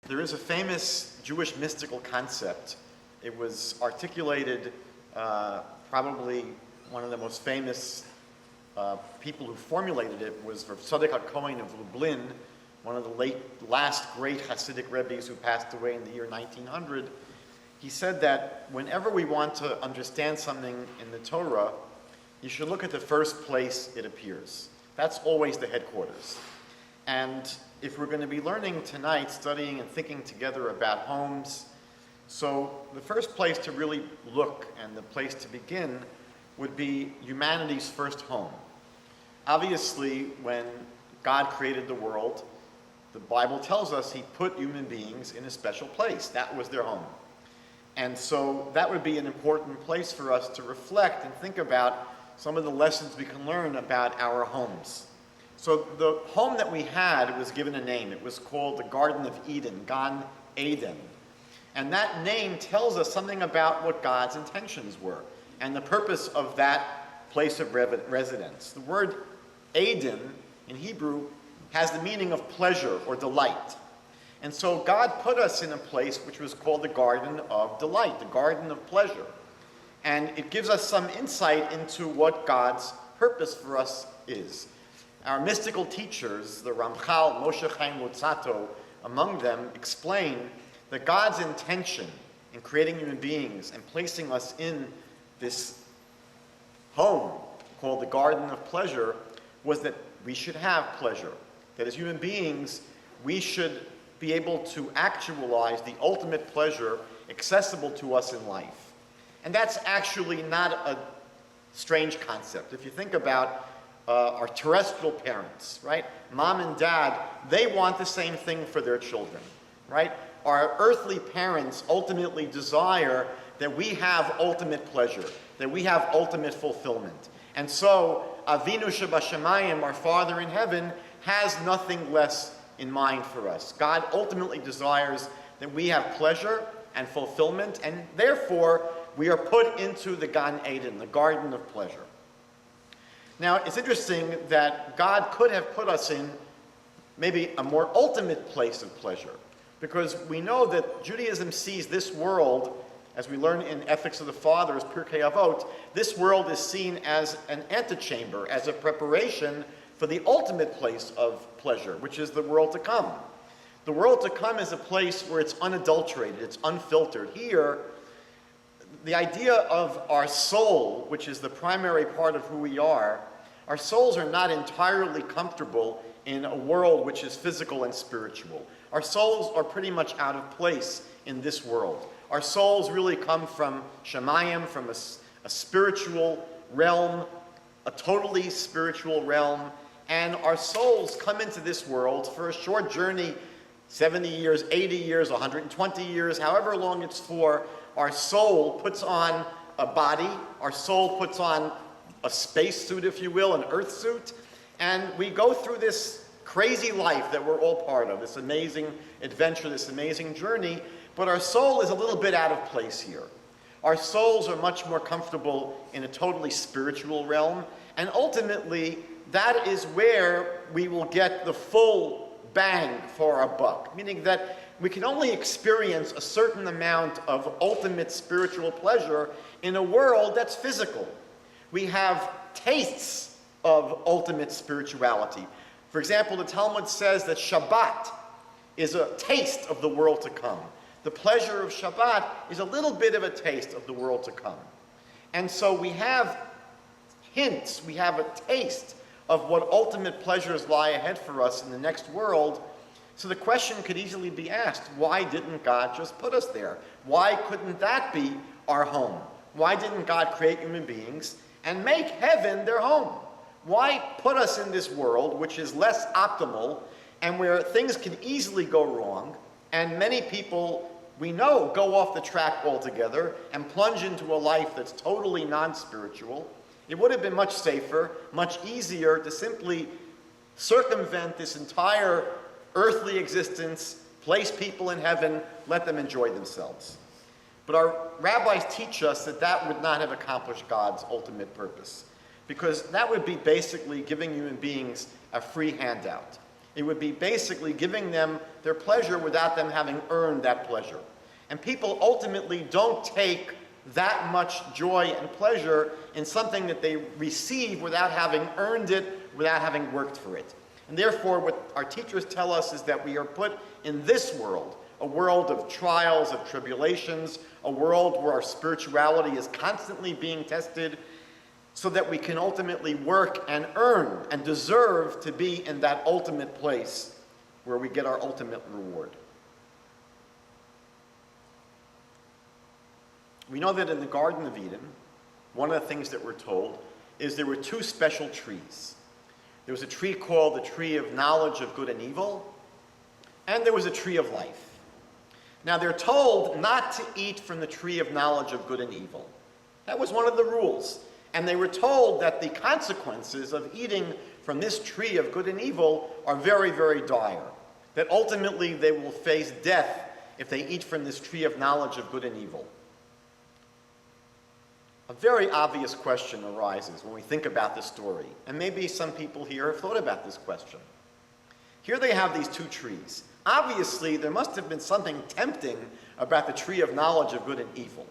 There is a famous Jewish mystical concept. It was articulated, probably one of the most famous people who formulated it was Rav Tzadok HaKohen of Lublin, one of the last great Hasidic Rebbes who passed away in the year 1900. He said that whenever we want to understand something in the Torah, you should look at the first place it appears. That's always the headquarters. And if we're going to be learning tonight, studying and thinking together about homes, so the first place to really look and the place to begin would be humanity's first home. Obviously, when God created the world, the Bible tells us he put human beings in a special place. That was their home. And so that would be an important place for us to reflect and think about some of the lessons we can learn about our homes. So the home that we had was given a name. It was called the Garden of Eden, Gan Eden. And that name tells us something about what God's intentions were and the purpose of that place of residence. The word Eden in Hebrew has the meaning of pleasure or delight. And so God put us in a place which was called the Garden of Delight, the Garden of Pleasure. And it gives us some insight into what God's purpose for us is. Our mystical teachers, the Ramchal, Moshe Chaim Luzzatto, among them, explain that God's intention in creating human beings and placing us in this home called the Garden of Pleasure was that we should have pleasure. That as human beings, we should be able to actualize the ultimate pleasure accessible to us in life. And that's actually not a strange concept. If you think about our terrestrial parents, right? Mom and dad, they want the same thing for their children, right? Our earthly parents ultimately desire that we have ultimate pleasure, that we have ultimate fulfillment. And so, Avinu Shebashamayim, our Father in heaven, has nothing less in mind for us. God ultimately desires that we have pleasure and fulfillment, and therefore, we are put into the Gan Eden, the Garden of Pleasure. Now, it's interesting that God could have put us in maybe a more ultimate place of pleasure, because we know that Judaism sees this world, as we learn in Ethics of the Fathers, Pirkei Avot, this world is seen as an antechamber, as a preparation for the ultimate place of pleasure, which is the world to come. The world to come is a place where it's unadulterated, it's unfiltered. Here, the idea of our soul, which is the primary part of who we are, our souls are not entirely comfortable in a world which is physical and spiritual. Our souls are pretty much out of place in this world. Our souls really come from Shemayim, from a spiritual realm, a totally spiritual realm, and our souls come into this world for a short journey, 70 years, 80 years, 120 years, however long it's for. Our soul puts on a body, our soul puts on a space suit, if you will, an earth suit, and we go through this crazy life that we're all part of, this amazing adventure, this amazing journey, but our soul is a little bit out of place here. Our souls are much more comfortable in a totally spiritual realm, and ultimately, that is where we will get the full bang for our buck, meaning that we can only experience a certain amount of ultimate spiritual pleasure in a world that's physical. We have tastes of ultimate spirituality. For example, the Talmud says that Shabbat is a taste of the world to come. The pleasure of Shabbat is a little bit of a taste of the world to come. And so we have hints, we have a taste of what ultimate pleasures lie ahead for us in the next world. So the question could easily be asked, why didn't God just put us there? Why couldn't that be our home? Why didn't God create human beings and make heaven their home? Why put us in this world which is less optimal and where things can easily go wrong, and many people we know go off the track altogether and plunge into a life that's totally non-spiritual? It would have been much safer, much easier to simply circumvent this entire earthly existence, place people in heaven, let them enjoy themselves. But our rabbis teach us that that would not have accomplished God's ultimate purpose, because that would be basically giving human beings a free handout. It would be basically giving them their pleasure without them having earned that pleasure. And people ultimately don't take that much joy and pleasure in something that they receive without having earned it, without having worked for it. And therefore, what our teachers tell us is that we are put in this world, a world of trials, of tribulations, a world where our spirituality is constantly being tested, so that we can ultimately work and earn and deserve to be in that ultimate place where we get our ultimate reward. We know that in the Garden of Eden, one of the things that we're told is there were two special trees. There was a tree called the tree of knowledge of good and evil, and there was a tree of life. Now they're told not to eat from the tree of knowledge of good and evil. That was one of the rules. And they were told that the consequences of eating from this tree of good and evil are very, very dire. That ultimately they will face death if they eat from this tree of knowledge of good and evil. A very obvious question arises when we think about this story. And maybe some people here have thought about this question. Here they have these two trees. Obviously, there must have been something tempting about the tree of knowledge of good and evil.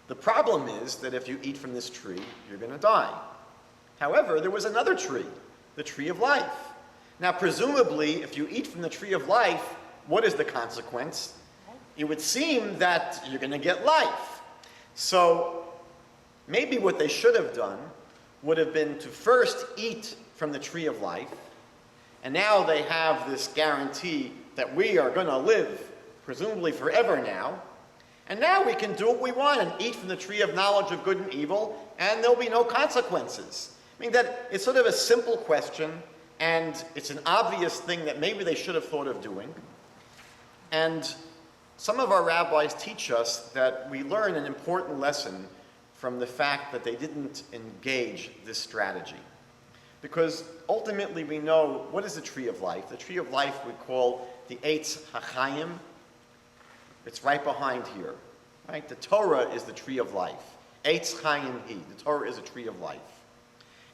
The problem is that if you eat from this tree, you're going to die. However, there was another tree, the tree of life. Now, presumably, if you eat from the tree of life, what is the consequence? It would seem that you're going to get life. So, maybe what they should have done would have been to first eat from the tree of life, and now they have this guarantee that we are going to live, presumably forever now, and now we can do what we want and eat from the tree of knowledge of good and evil, and there'll be no consequences. I mean, that it's sort of a simple question, and it's an obvious thing that maybe they should have thought of doing. And some of our rabbis teach us that we learn an important lesson from the fact that they didn't engage this strategy. Because ultimately we know, what is the tree of life? The tree of life we call the Eitz HaChaim. It's right behind here, right? The Torah is the tree of life. Eitz Chaim Hi. The Torah is a tree of life.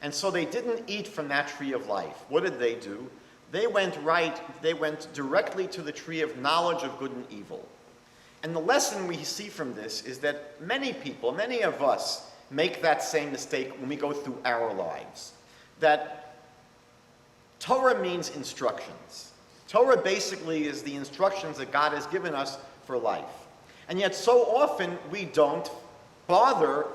And so they didn't eat from that tree of life. What did they do? They went directly to the tree of knowledge of good and evil. And the lesson we see from this is that many people, many of us, make that same mistake when we go through our lives. That Torah means instructions. Torah basically is the instructions that God has given us for life. And yet so often we don't bother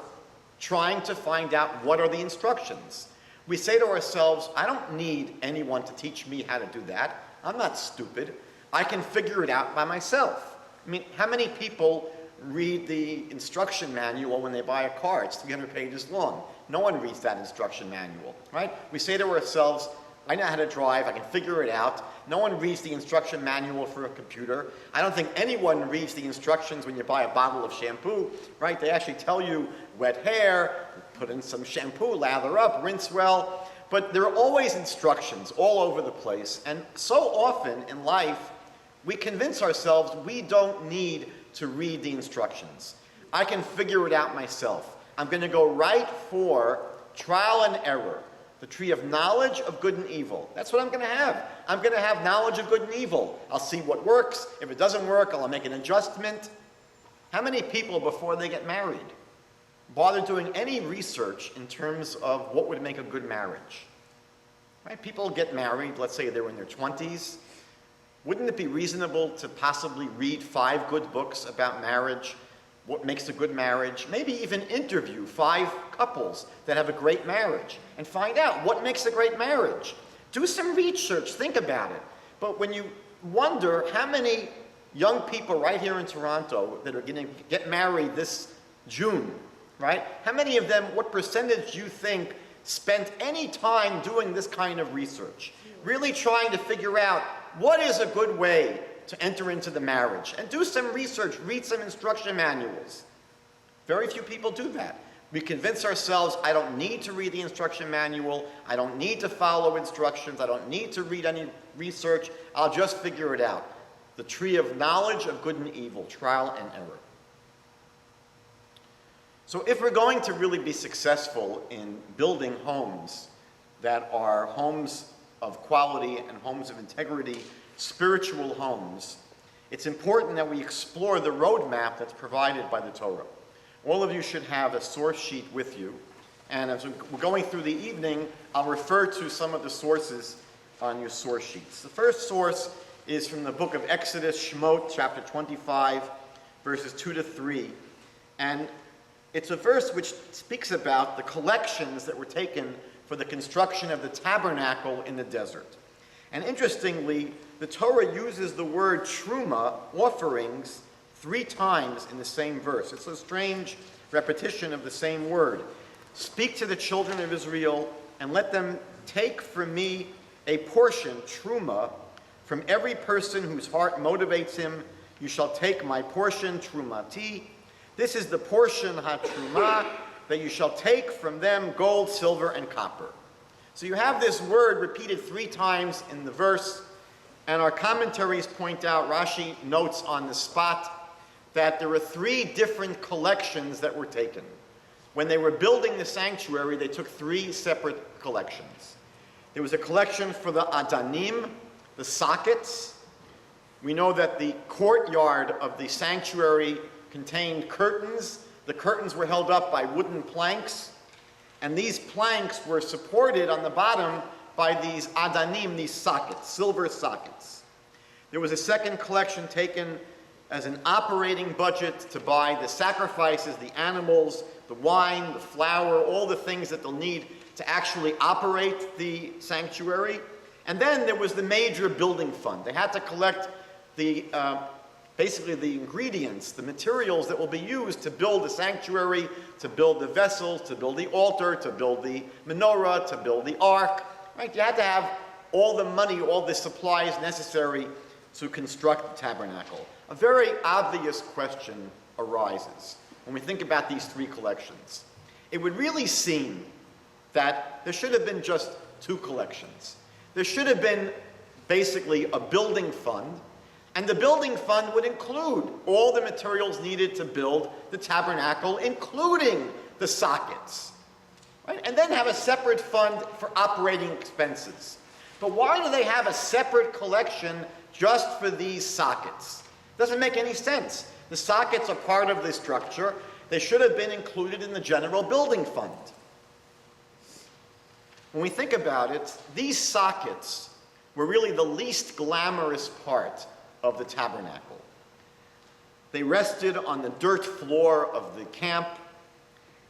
trying to find out what are the instructions. We say to ourselves, I don't need anyone to teach me how to do that. I'm not stupid. I can figure it out by myself. I mean, how many people read the instruction manual when they buy a car? It's 300 pages long. No one reads that instruction manual, right? We say to ourselves, I know how to drive, I can figure it out. No one reads the instruction manual for a computer. I don't think anyone reads the instructions when you buy a bottle of shampoo, right? They actually tell you wet hair, put in some shampoo, lather up, rinse well. But there are always instructions all over the place. And so often in life, we convince ourselves we don't need to read the instructions. I can figure it out myself. I'm going to go right for trial and error. The tree of knowledge of good and evil. That's what I'm going to have. I'm going to have knowledge of good and evil. I'll see what works. If it doesn't work, I'll make an adjustment. How many people, before they get married, bother doing any research in terms of what would make a good marriage? Right? People get married, let's say they're in their 20s. Wouldn't it be reasonable to possibly read 5 good books about marriage? What makes a good marriage? Maybe even interview 5 couples that have a great marriage and find out what makes a great marriage. Do some research, think about it. But when you wonder how many young people right here in Toronto that are going to get married this June, right? How many of them, what percentage do you think spent any time doing this kind of research? Really trying to figure out what is a good way to enter into the marriage, and do some research, read some instruction manuals. Very few people do that. We convince ourselves, I don't need to read the instruction manual, I don't need to follow instructions, I don't need to read any research, I'll just figure it out. The tree of knowledge of good and evil, trial and error. So if we're going to really be successful in building homes that are homes of quality and homes of integrity, spiritual homes, it's important that we explore the roadmap that's provided by the Torah. All of you should have a source sheet with you. And as we're going through the evening, I'll refer to some of the sources on your source sheets. The first source is from the book of Exodus, Shemot, chapter 25, verses 2 to 3. And it's a verse which speaks about the collections that were taken for the construction of the tabernacle in the desert. And interestingly, the Torah uses the word truma, offerings, 3 times in the same verse. It's a strange repetition of the same word. Speak to the children of Israel and let them take from me a portion, truma, from every person whose heart motivates him. You shall take my portion, trumati. This is the portion, ha-truma, that you shall take from them gold, silver, and copper. So you have this word repeated 3 times in the verse, and our commentaries point out, Rashi notes on the spot, that there were 3 different collections that were taken. When they were building the sanctuary, they took 3 separate collections. There was a collection for the adanim, the sockets. We know that the courtyard of the sanctuary contained curtains. The curtains were held up by wooden planks, and these planks were supported on the bottom by these adanim, these sockets, silver sockets. There was a second collection taken as an operating budget to buy the sacrifices, the animals, the wine, the flour, all the things that they'll need to actually operate the sanctuary. And then there was the major building fund. They had to collect the basically the ingredients, the materials that will be used to build the sanctuary, to build the vessels, to build the altar, to build the menorah, to build the ark. Right? You had to have all the money, all the supplies necessary to construct the tabernacle. A very obvious question arises when we think about these 3 collections. It would really seem that there should have been just 2 collections. There should have been basically a building fund, and the building fund would include all the materials needed to build the tabernacle, including the sockets. Right? And then have a separate fund for operating expenses. But why do they have a separate collection just for these sockets? Doesn't make any sense. The sockets are part of the structure. They should have been included in the general building fund. When we think about it, these sockets were really the least glamorous part of the tabernacle. They rested on the dirt floor of the camp.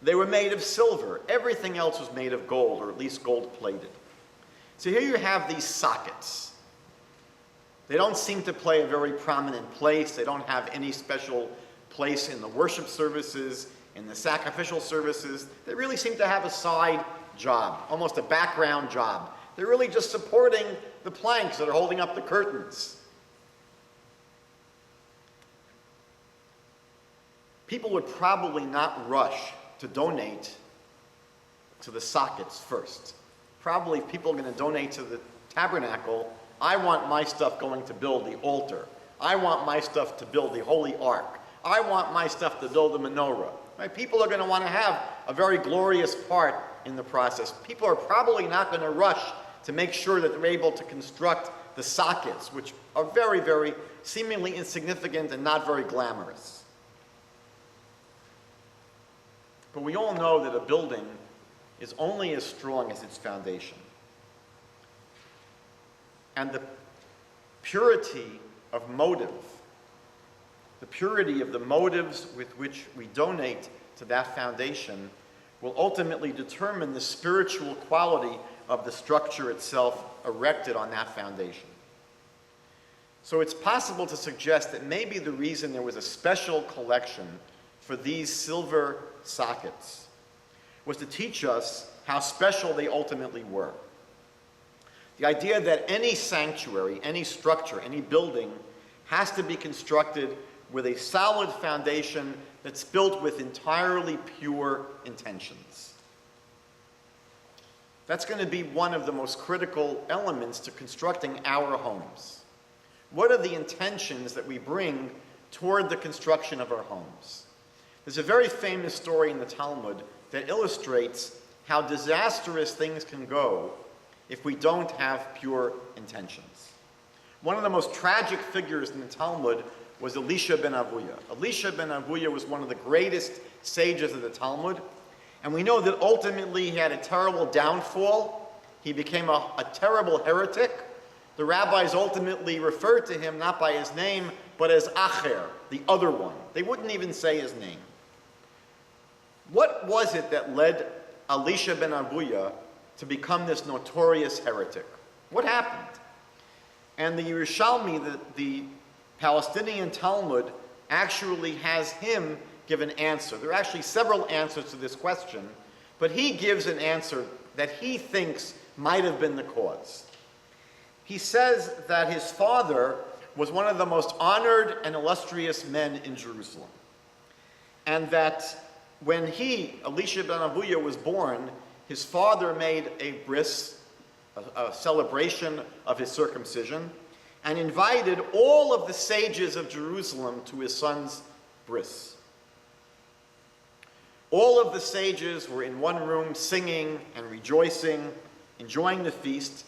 They were made of silver. Everything else was made of gold, or at least gold-plated. So here you have these sockets. They don't seem to play a very prominent place. They don't have any special place in the worship services, in the sacrificial services. They really seem to have a side job, almost a background job. They're really just supporting the planks that are holding up the curtains. People would probably not rush to donate to the sockets first. Probably if people are going to donate to the tabernacle, I want my stuff going to build the altar. I want my stuff to build the holy ark. I want my stuff to build the menorah. Right? People are going to want to have a very glorious part in the process. People are probably not going to rush to make sure that they're able to construct the sockets, which are very, very seemingly insignificant and not very glamorous. But we all know that a building is only as strong as its foundation. And the purity of motive, the purity of the motives with which we donate to that foundation will ultimately determine the spiritual quality of the structure itself erected on that foundation. So it's possible to suggest that maybe the reason there was a special collection for these silver sockets was to teach us how special they ultimately were. The idea that any sanctuary, any structure, any building has to be constructed with a solid foundation that's built with entirely pure intentions. That's going to be one of the most critical elements to constructing our homes. What are the intentions that we bring toward the construction of our homes? There's a very famous story in the Talmud that illustrates how disastrous things can go if we don't have pure intentions. One of the most tragic figures in the Talmud was Elisha ben Avuya. Elisha ben Avuya was one of the greatest sages of the Talmud, and we know that ultimately he had a terrible downfall. He became a terrible heretic. The rabbis ultimately referred to him not by his name, but as Acher, the other one. They wouldn't even say his name. What was it that led Elisha ben Avuya to become this notorious heretic? What happened? And the Yerushalmi, the Palestinian Talmud, actually has him give an answer. There are actually several answers to this question, but he gives an answer that he thinks might have been the cause. He says that his father was one of the most honored and illustrious men in Jerusalem, and that when he, Elisha ben Avuya, was born, his father made a bris, a celebration of his circumcision, and invited all of the sages of Jerusalem to his son's bris. All of the sages were in one room singing and rejoicing, enjoying the feast,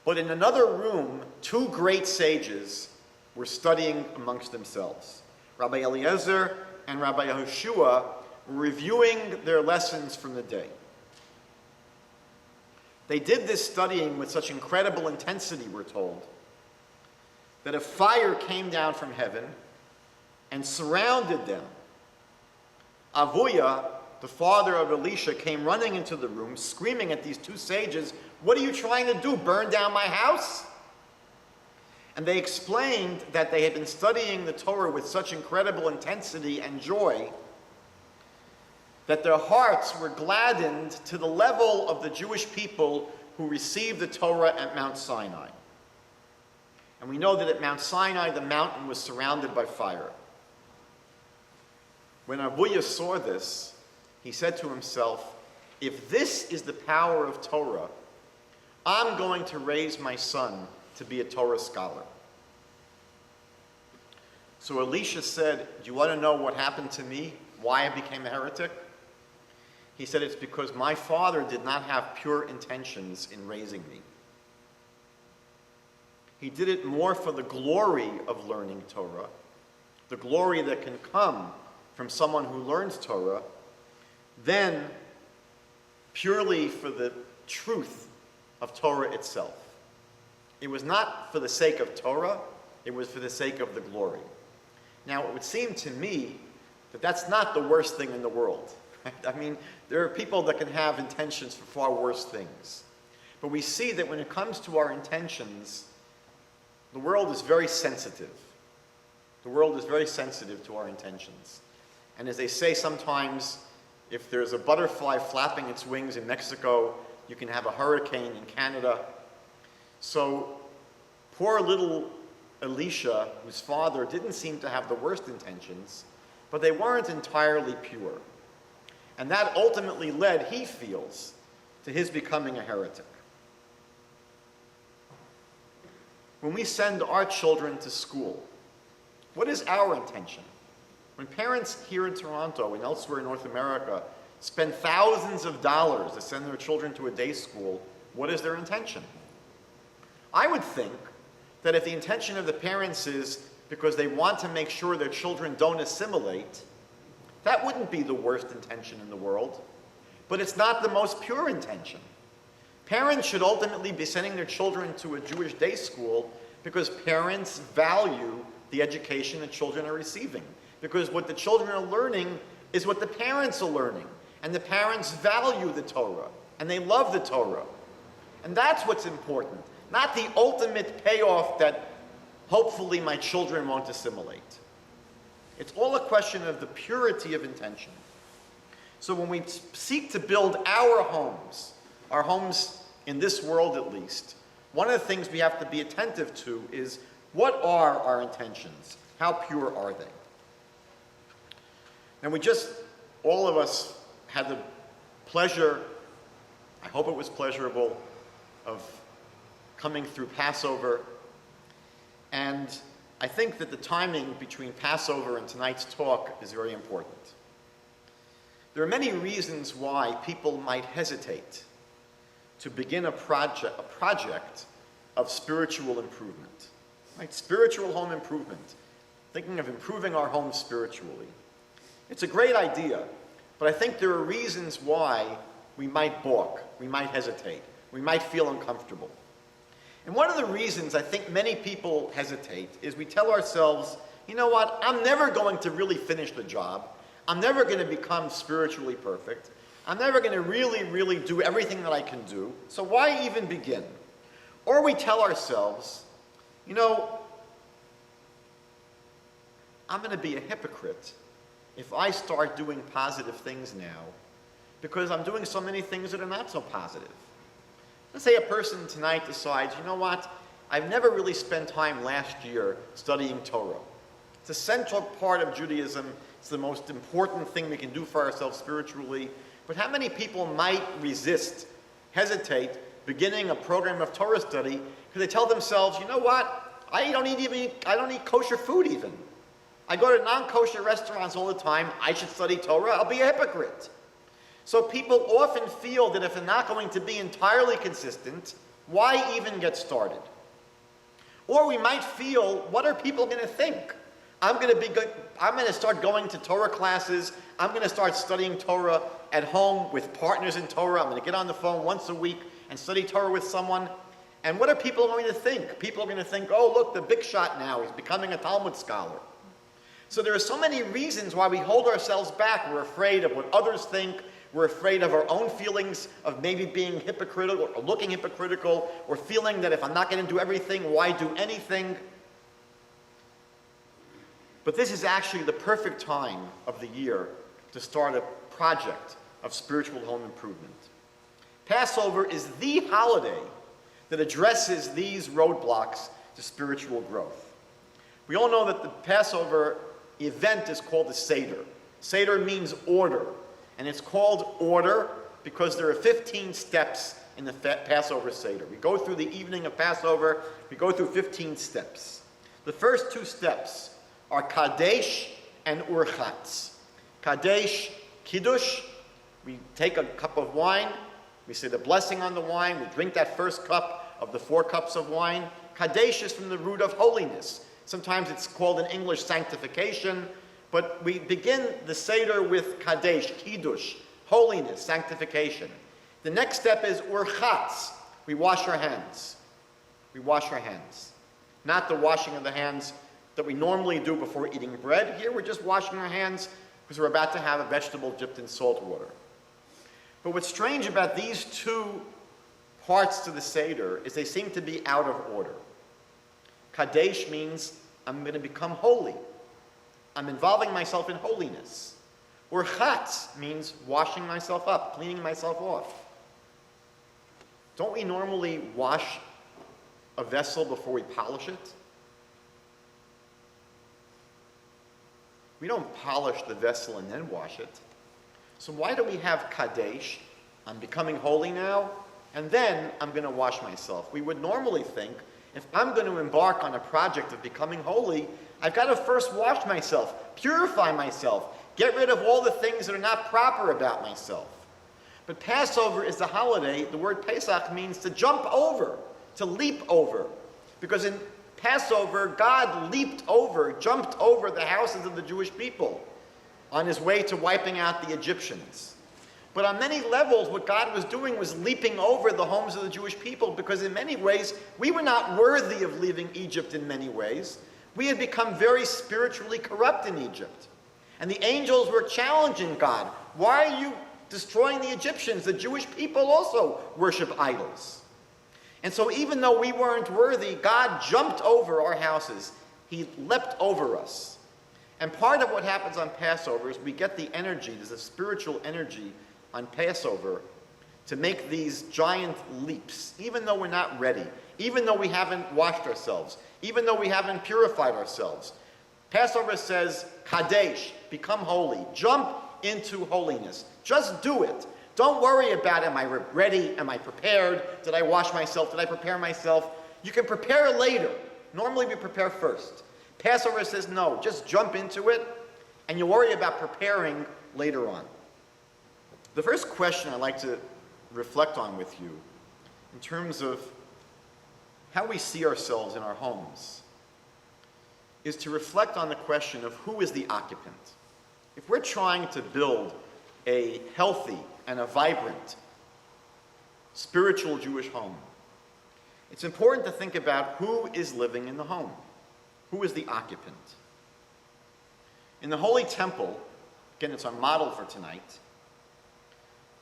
but in another room, two great sages were studying amongst themselves. Rabbi Eliezer and Rabbi Yehoshua were reviewing their lessons from the day. They did this studying with such incredible intensity, we're told, that a fire came down from heaven and surrounded them. Avuya, the father of Elisha, came running into the room, screaming at these two sages, "What are you trying to do, burn down my house?" And they explained that they had been studying the Torah with such incredible intensity and joy that their hearts were gladdened to the level of the Jewish people who received the Torah at Mount Sinai. And we know that at Mount Sinai, the mountain was surrounded by fire. When Avuya saw this, he said to himself, if this is the power of Torah, I'm going to raise my son to be a Torah scholar. So Elisha said, do you want to know what happened to me? Why I became a heretic? He said, it's because my father did not have pure intentions in raising me. He did it more for the glory of learning Torah, the glory that can come from someone who learns Torah, than purely for the truth of Torah itself. It was not for the sake of Torah, it was for the sake of the glory. Now, it would seem to me that that's not the worst thing in the world. I mean, there are people that can have intentions for far worse things. But we see that when it comes to our intentions, the world is very sensitive. The world is very sensitive to our intentions. And as they say sometimes, if there's a butterfly flapping its wings in Mexico, you can have a hurricane in Canada. So poor little Elisha, whose father didn't seem to have the worst intentions, but they weren't entirely pure. And that ultimately led, he feels, to his becoming a heretic. When we send our children to school, what is our intention? When parents here in Toronto and elsewhere in North America spend thousands of dollars to send their children to a day school, what is their intention? I would think that if the intention of the parents is because they want to make sure their children don't assimilate, that wouldn't be the worst intention in the world. But it's not the most pure intention. Parents should ultimately be sending their children to a Jewish day school because parents value the education that children are receiving. Because what the children are learning is what the parents are learning. And the parents value the Torah. And they love the Torah. And that's what's important. Not the ultimate payoff that hopefully my children won't assimilate. It's all a question of the purity of intention. So when we seek to build our homes in this world at least, one of the things we have to be attentive to is, what are our intentions? How pure are they? And all of us had the pleasure, I hope it was pleasurable, of coming through Passover. And I think that the timing between Passover and tonight's talk is very important. There are many reasons why people might hesitate to begin a project of spiritual improvement. Right? Spiritual home improvement. Thinking of improving our home spiritually. It's a great idea, but I think there are reasons why we might balk, we might hesitate, we might feel uncomfortable. And one of the reasons I think many people hesitate is we tell ourselves, you know what, I'm never going to really finish the job. I'm never going to become spiritually perfect. I'm never going to really do everything that I can do. So why even begin? Or we tell ourselves, you know, I'm going to be a hypocrite if I start doing positive things now because I'm doing so many things that are not so positive. Let's say a person tonight decides, you know what, I've never really spent time last year studying Torah. It's a central part of Judaism. It's the most important thing we can do for ourselves spiritually. But how many people might resist, hesitate, beginning a program of Torah study because they tell themselves, you know what, I don't eat kosher food even. I go to non-kosher restaurants all the time. I should study Torah. I'll be a hypocrite. So people often feel that if they're not going to be entirely consistent, why even get started? Or we might feel, what are people going to think? I'm going to start going to Torah classes. I'm going to start studying Torah at home with partners in Torah. I'm going to get on the phone once a week and study Torah with someone. And what are people going to think? People are going to think, oh, look, the big shot now is becoming a Talmud scholar. So there are so many reasons why we hold ourselves back. We're afraid of what others think. We're afraid of our own feelings of maybe being hypocritical or looking hypocritical or feeling that if I'm not going to do everything, why do anything? But this is actually the perfect time of the year to start a project of spiritual home improvement. Passover is the holiday that addresses these roadblocks to spiritual growth. We all know that the Passover event is called the Seder. Seder means order. And it's called order because there are 15 steps in the Passover Seder. We go through the evening of Passover, we go through 15 steps. The first two steps are Kadesh and Urchatz. Kadesh, Kiddush, we take a cup of wine, we say the blessing on the wine, we drink that first cup of the 4 cups of wine. Kadesh is from the root of holiness. Sometimes it's called in English sanctification, but we begin the Seder with Kadesh, Kiddush, holiness, sanctification. The next step is Urchatz. We wash our hands. We wash our hands. Not the washing of the hands that we normally do before eating bread. Here we're just washing our hands because we're about to have a vegetable dipped in salt water. But what's strange about these two parts to the Seder is they seem to be out of order. Kadesh means I'm going to become holy. I'm involving myself in holiness. Urchatz means washing myself up, cleaning myself off. Don't we normally wash a vessel before we polish it? We don't polish the vessel and then wash it. So why do we have Kadesh? I'm becoming holy now, and then I'm going to wash myself. We would normally think, if I'm going to embark on a project of becoming holy, I've got to first wash myself, purify myself, get rid of all the things that are not proper about myself. But Passover is the holiday. The word Pesach means to jump over, to leap over. Because in Passover, God jumped over the houses of the Jewish people on his way to wiping out the Egyptians. But on many levels, what God was doing was leaping over the homes of the Jewish people, because in many ways, we were not worthy of leaving Egypt in many ways. We had become very spiritually corrupt in Egypt. And the angels were challenging God. Why are you destroying the Egyptians? The Jewish people also worship idols. And so even though we weren't worthy, God jumped over our houses. He leapt over us. And part of what happens on Passover is we get the energy, there's a spiritual energy on Passover to make these giant leaps, even though we're not ready, even though we haven't washed ourselves, even though we haven't purified ourselves. Passover says, Kadesh, become holy, jump into holiness. Just do it. Don't worry about, am I ready? Am I prepared? Did I wash myself? Did I prepare myself? You can prepare later. Normally we prepare first. Passover says, no, just jump into it, and you worry about preparing later on. The first question I'd like to reflect on with you in terms of how we see ourselves in our homes is to reflect on the question of who is the occupant. If we're trying to build a healthy and a vibrant spiritual Jewish home, it's important to think about who is living in the home. Who is the occupant? In the Holy Temple, again, it's our model for tonight,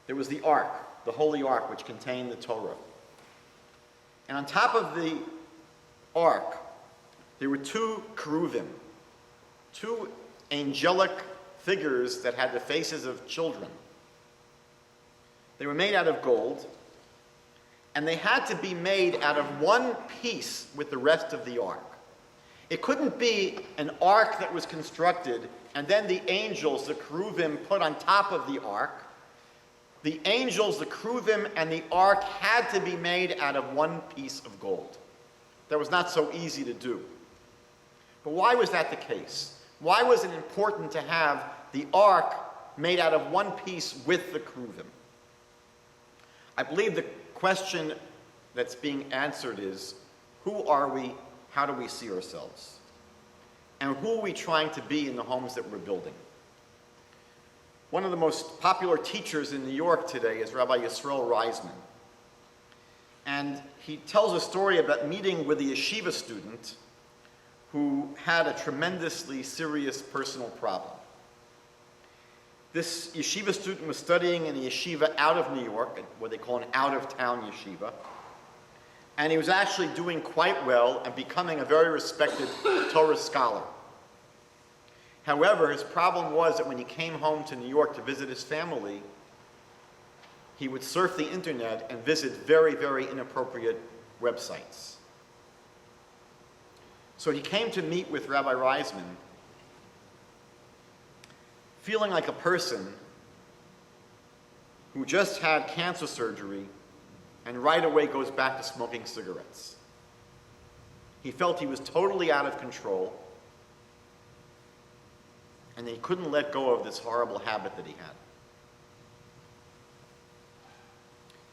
there was the Ark, the Holy Ark, which contained the Torah. And on top of the Ark, there were two cheruvim, two angelic figures that had the faces of children. They were made out of gold, and they had to be made out of one piece with the rest of the ark. It couldn't be an ark that was constructed and then the angels, the cheruvim, put on top of the ark. The angels, the cheruvim, and the ark had to be made out of one piece of gold. That was not so easy to do. But why was that the case? Why was it important to have the ark made out of one piece with the cheruvim? I believe the question that's being answered is, who are we? How do we see ourselves? And who are we trying to be in the homes that we're building? One of the most popular teachers in New York today is Rabbi Yisrael Reisman. And he tells a story about meeting with a yeshiva student who had a tremendously serious personal problem. This yeshiva student was studying in a yeshiva out of New York, what they call an out-of-town yeshiva. And he was actually doing quite well and becoming a very respected Torah scholar. However, his problem was that when he came home to New York to visit his family, he would surf the internet and visit very, very inappropriate websites. So he came to meet with Rabbi Reisman, feeling like a person who just had cancer surgery and right away goes back to smoking cigarettes. He felt he was totally out of control, and he couldn't let go of this horrible habit that he had.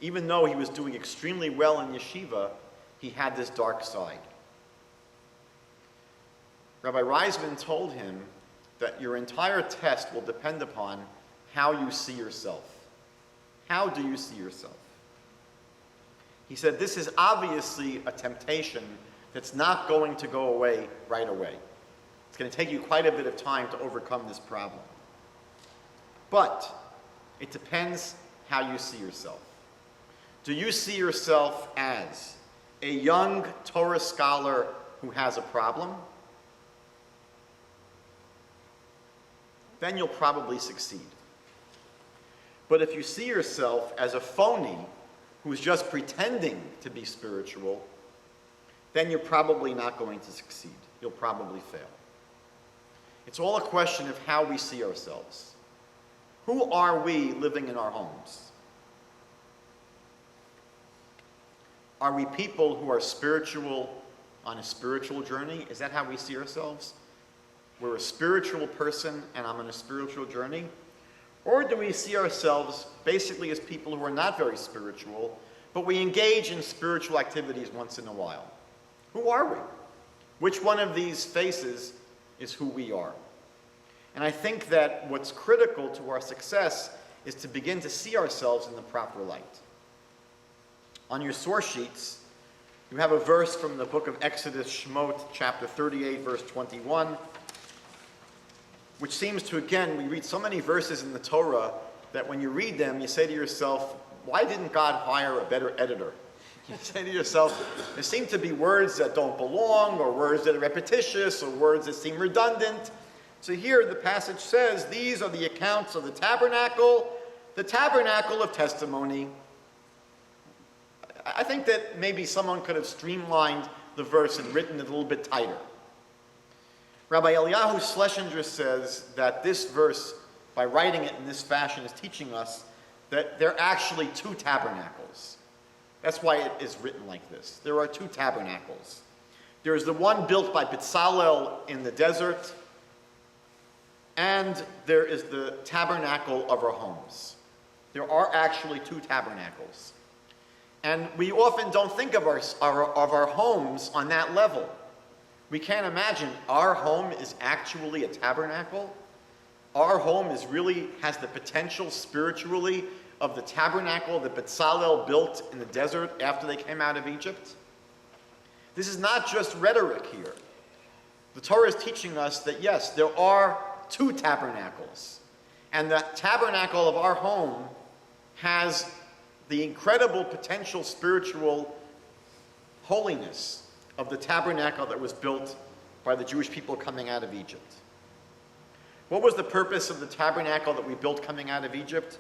Even though he was doing extremely well in yeshiva, he had this dark side. Rabbi Reisman told him that your entire test will depend upon how you see yourself. How do you see yourself? He said, this is obviously a temptation that's not going to go away right away. It's going to take you quite a bit of time to overcome this problem. But it depends how you see yourself. Do you see yourself as a young Torah scholar who has a problem? Then you'll probably succeed. But if you see yourself as a phony who's just pretending to be spiritual, then you're probably not going to succeed. You'll probably fail. It's all a question of how we see ourselves. Who are we living in our homes? Are we people who are spiritual on a spiritual journey? Is that how we see ourselves? We're a spiritual person and I'm on a spiritual journey? Or do we see ourselves basically as people who are not very spiritual, but we engage in spiritual activities once in a while? Who are we? Which one of these faces is who we are? And I think that what's critical to our success is to begin to see ourselves in the proper light. On your source sheets, you have a verse from the book of Exodus, Shemot, chapter 38, verse 21, which seems to, again, we read so many verses in the Torah that when you read them, you say to yourself, why didn't God hire a better editor? You say to yourself, there seem to be words that don't belong, or words that are repetitious, or words that seem redundant. So here the passage says, these are the accounts of the tabernacle of testimony. I think that maybe someone could have streamlined the verse and written it a little bit tighter. Rabbi Eliyahu Schlesinger says that this verse, by writing it in this fashion, is teaching us that there are actually two tabernacles. That's why it is written like this. There are two tabernacles. There is the one built by Bezalel in the desert, and there is the tabernacle of our homes. There are actually two tabernacles. And we often don't think of our homes on that level. We can't imagine our home is actually a tabernacle. Our home has the potential spiritually of the tabernacle that Bezalel built in the desert after they came out of Egypt. This is not just rhetoric here. The Torah is teaching us that yes, there are two tabernacles. And the tabernacle of our home has the incredible potential spiritual holiness of the tabernacle that was built by the Jewish people coming out of Egypt. What was the purpose of the tabernacle that we built coming out of Egypt?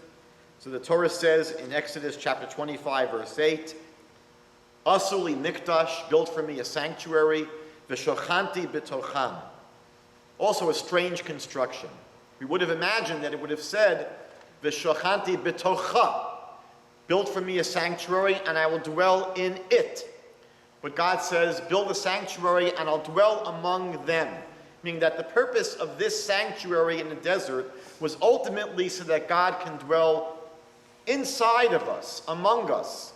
So the Torah says in Exodus chapter 25, verse 8, Asuli mikdash, built for me a sanctuary, v'shochanti b'tocham. Also a strange construction. We would have imagined that it would have said, v'shochanti b'tocha, build for me a sanctuary and I will dwell in it. But God says, build a sanctuary and I'll dwell among them. Meaning that the purpose of this sanctuary in the desert was ultimately so that God can dwell inside of us, among us.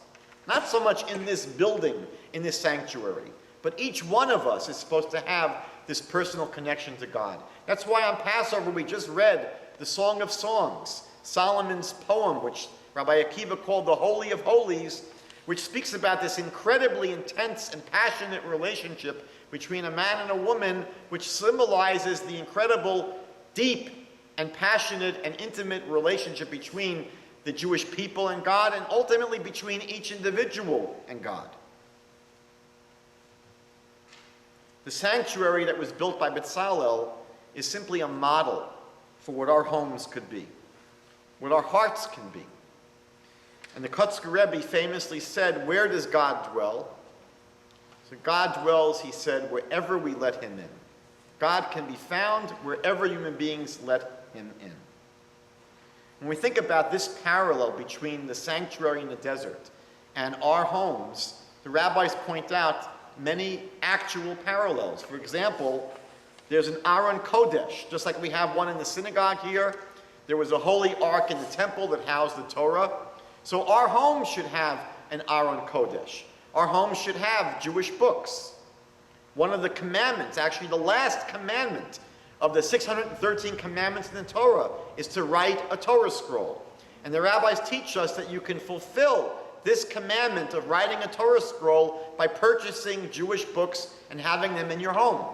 Not so much in this building, in this sanctuary, but each one of us is supposed to have this personal connection to God. That's why on Passover we just read the Song of Songs, Solomon's poem, which Rabbi Akiva called the Holy of Holies, which speaks about this incredibly intense and passionate relationship between a man and a woman, which symbolizes the incredible, deep, and passionate and intimate relationship between the Jewish people and God, and ultimately between each individual and God. The sanctuary that was built by Bezalel is simply a model for what our homes could be, what our hearts can be. And the Kotzker Rebbe famously said, where does God dwell? So God dwells, he said, wherever we let him in. God can be found wherever human beings let him in. When we think about this parallel between the sanctuary in the desert and our homes, the rabbis point out many actual parallels. For example, there's an Aron Kodesh, just like we have one in the synagogue here. There was a holy ark in the temple that housed the Torah. So our home should have an Aron Kodesh. Our home should have Jewish books. One of the commandments, actually the last commandment of the 613 commandments in the Torah, is to write a Torah scroll. And the rabbis teach us that you can fulfill this commandment of writing a Torah scroll by purchasing Jewish books and having them in your home.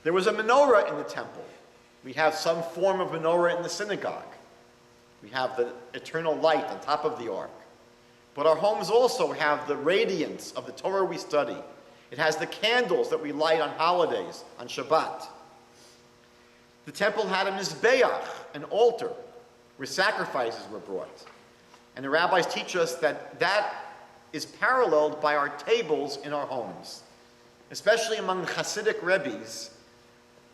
There was a menorah in the temple. We have some form of menorah in the synagogue. We have the eternal light on top of the ark. But our homes also have the radiance of the Torah we study. It has the candles that we light on holidays, on Shabbat. The temple had a mizbeach, an altar, where sacrifices were brought. And the rabbis teach us that that is paralleled by our tables in our homes. Especially among the Hasidic Rebbes,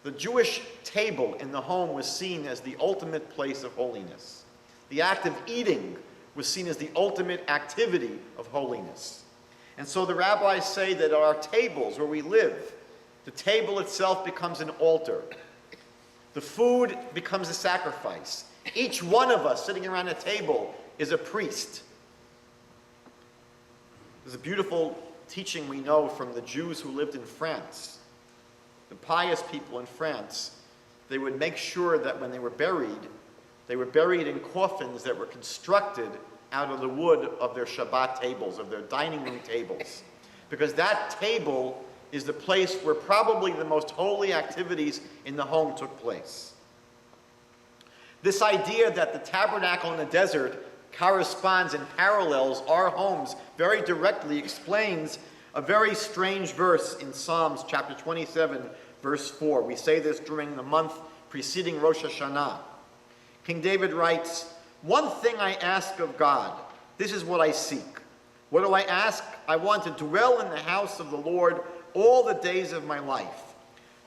the Jewish table in the home was seen as the ultimate place of holiness. The act of eating was seen as the ultimate activity of holiness. And so the rabbis say that at our tables where we live, the table itself becomes an altar. The food becomes a sacrifice. Each one of us sitting around a table is a priest. There's a beautiful teaching we know from the Jews who lived in France. The pious people in France, they would make sure that when they were buried in coffins that were constructed out of the wood of their Shabbat tables, of their dining room tables. Because that table is the place where probably the most holy activities in the home took place. This idea that the tabernacle in the desert corresponds and parallels our homes very directly explains a very strange verse in Psalms chapter 27, verse 4. We say this during the month preceding Rosh Hashanah. King David writes, "One thing I ask of God, this is what I seek. What do I ask? I want to dwell in the house of the Lord all the days of my life,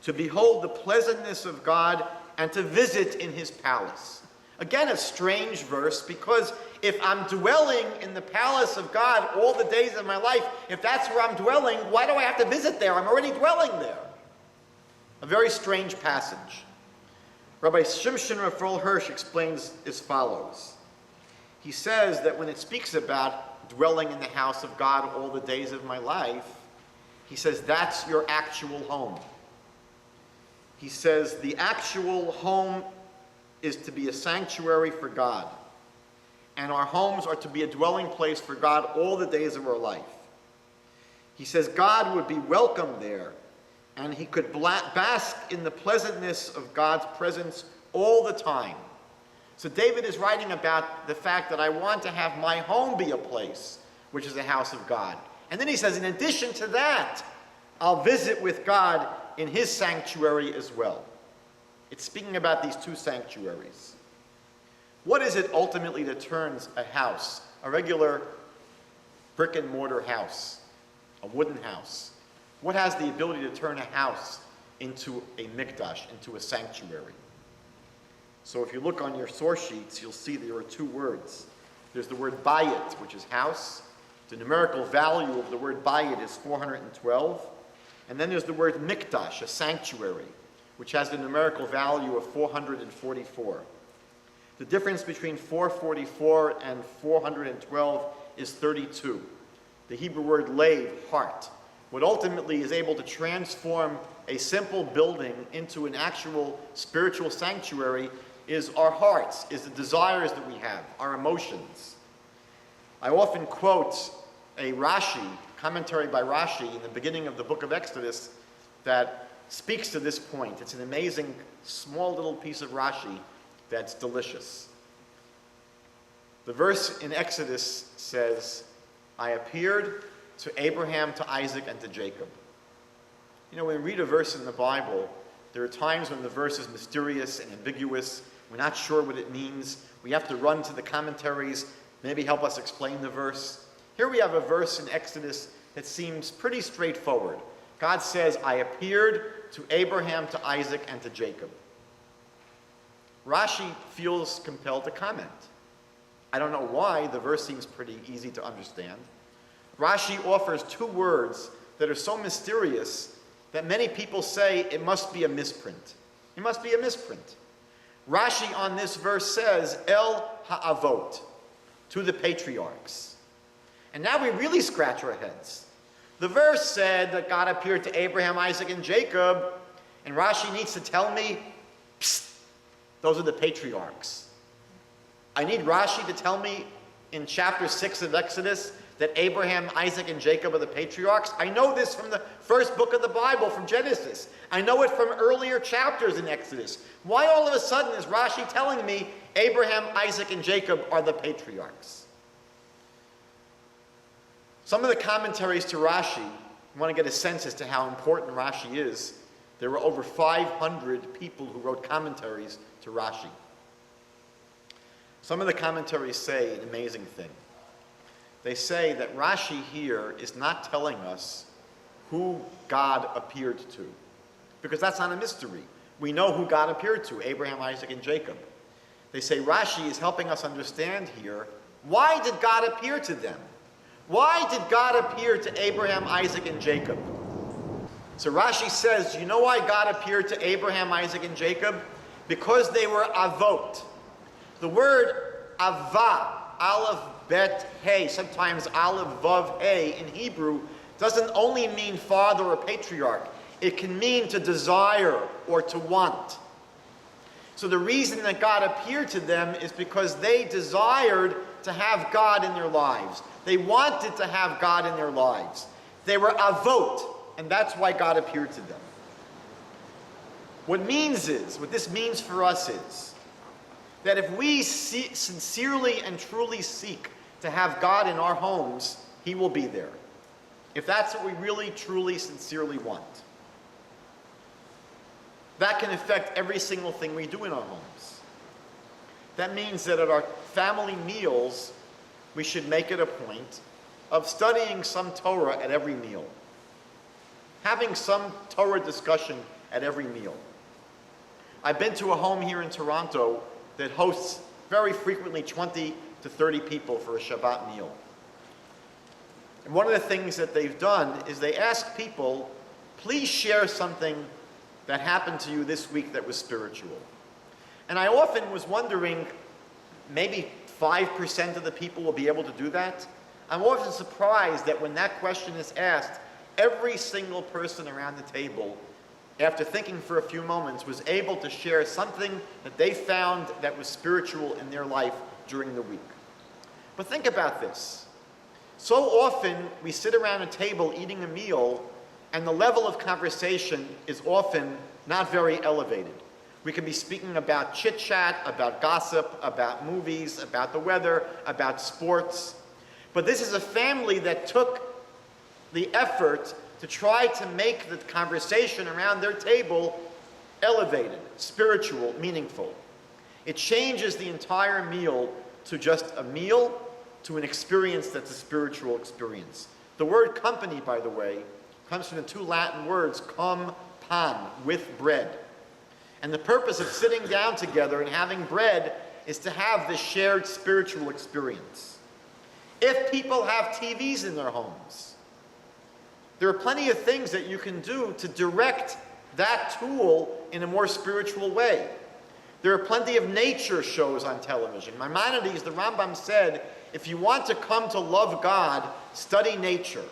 to behold the pleasantness of God and to visit in his palace." Again, a strange verse, because if I'm dwelling in the palace of God all the days of my life, if that's where I'm dwelling, why do I have to visit there? I'm already dwelling there. A very strange passage. Rabbi Shimshon Raphael Hirsch explains as follows. He says that when it speaks about dwelling in the house of God all the days of my life. He says that's your actual home. He says the actual home is to be a sanctuary for God. And our homes are to be a dwelling place for God all the days of our life. He says God would be welcome there, and he could bask in the pleasantness of God's presence all the time. So David is writing about the fact that I want to have my home be a place which is a house of God. And then he says, in addition to that, I'll visit with God in his sanctuary as well. It's speaking about these two sanctuaries. What is it ultimately that turns a house, a regular brick and mortar house, a wooden house? What has the ability to turn a house into a mikdash, into a sanctuary? So if you look on your source sheets, you'll see there are two words. There's the word bayit, which is house. The numerical value of the word bayit is 412. And then there's the word mikdash, a sanctuary, which has the numerical value of 444. The difference between 444 and 412 is 32. The Hebrew word lev, heart. What ultimately is able to transform a simple building into an actual spiritual sanctuary is our hearts, is the desires that we have, our emotions. I often quote a Rashi, commentary by Rashi in the beginning of the book of Exodus that speaks to this point. It's an amazing, small little piece of Rashi that's delicious. The verse in Exodus says, I appeared to Abraham, to Isaac, and to Jacob. You know, when we read a verse in the Bible, there are times when the verse is mysterious and ambiguous. We're not sure what it means. We have to run to the commentaries, maybe help us explain the verse. Here we have a verse in Exodus that seems pretty straightforward. God says, I appeared to Abraham, to Isaac, and to Jacob. Rashi feels compelled to comment. I don't know why. The verse seems pretty easy to understand. Rashi offers two words that are so mysterious that many people say it must be a misprint. It must be a misprint. Rashi on this verse says, El Ha'avot, to the patriarchs. And now we really scratch our heads. The verse said that God appeared to Abraham, Isaac, and Jacob, and Rashi needs to tell me, psst, those are the patriarchs. I need Rashi to tell me in chapter 6 of Exodus that Abraham, Isaac, and Jacob are the patriarchs. I know this from the first book of the Bible, from Genesis. I know it from earlier chapters in Exodus. Why all of a sudden is Rashi telling me Abraham, Isaac, and Jacob are the patriarchs? Some of the commentaries to Rashi, you want to get a sense as to how important Rashi is. There were over 500 people who wrote commentaries to Rashi. Some of the commentaries say an amazing thing. They say that Rashi here is not telling us who God appeared to, because that's not a mystery. We know who God appeared to, Abraham, Isaac, and Jacob. They say Rashi is helping us understand here, why did God appear to them? Why did God appear to Abraham, Isaac, and Jacob? So Rashi says, you know why God appeared to Abraham, Isaac, and Jacob? Because they were avot. The word avah, aleph, bet, hey, sometimes aleph, vav, hey in Hebrew, doesn't only mean father or patriarch. It can mean to desire or to want. So the reason that God appeared to them is because they desired to have God in their lives. They wanted to have God in their lives. They were avot, and that's why God appeared to them. What this means for us is that if we sincerely and truly seek to have God in our homes, He will be there. If that's what we really, truly, sincerely want. That can affect every single thing we do in our homes. That means that at our family meals, we should make it a point of studying some Torah at every meal. Having some Torah discussion at every meal. I've been to a home here in Toronto that hosts very frequently 20 to 30 people for a Shabbat meal. And one of the things that they've done is they ask people, please share something that happened to you this week that was spiritual. And I often was wondering, maybe 5% of the people will be able to do that. I'm often surprised that when that question is asked, every single person around the table, after thinking for a few moments, was able to share something that they found that was spiritual in their life during the week. But think about this. So often we sit around a table eating a meal, and the level of conversation is often not very elevated. We can be speaking about chit-chat, about gossip, about movies, about the weather, about sports. But this is a family that took the effort to try to make the conversation around their table elevated, spiritual, meaningful. It changes the entire meal to just a meal, to an experience that's a spiritual experience. The word company, by the way, comes from the two Latin words, cum pan, with bread. And the purpose of sitting down together and having bread is to have this shared spiritual experience. If people have TVs in their homes, there are plenty of things that you can do to direct that tool in a more spiritual way. There are plenty of nature shows on television. Maimonides, the Rambam said, if you want to come to love God, study nature.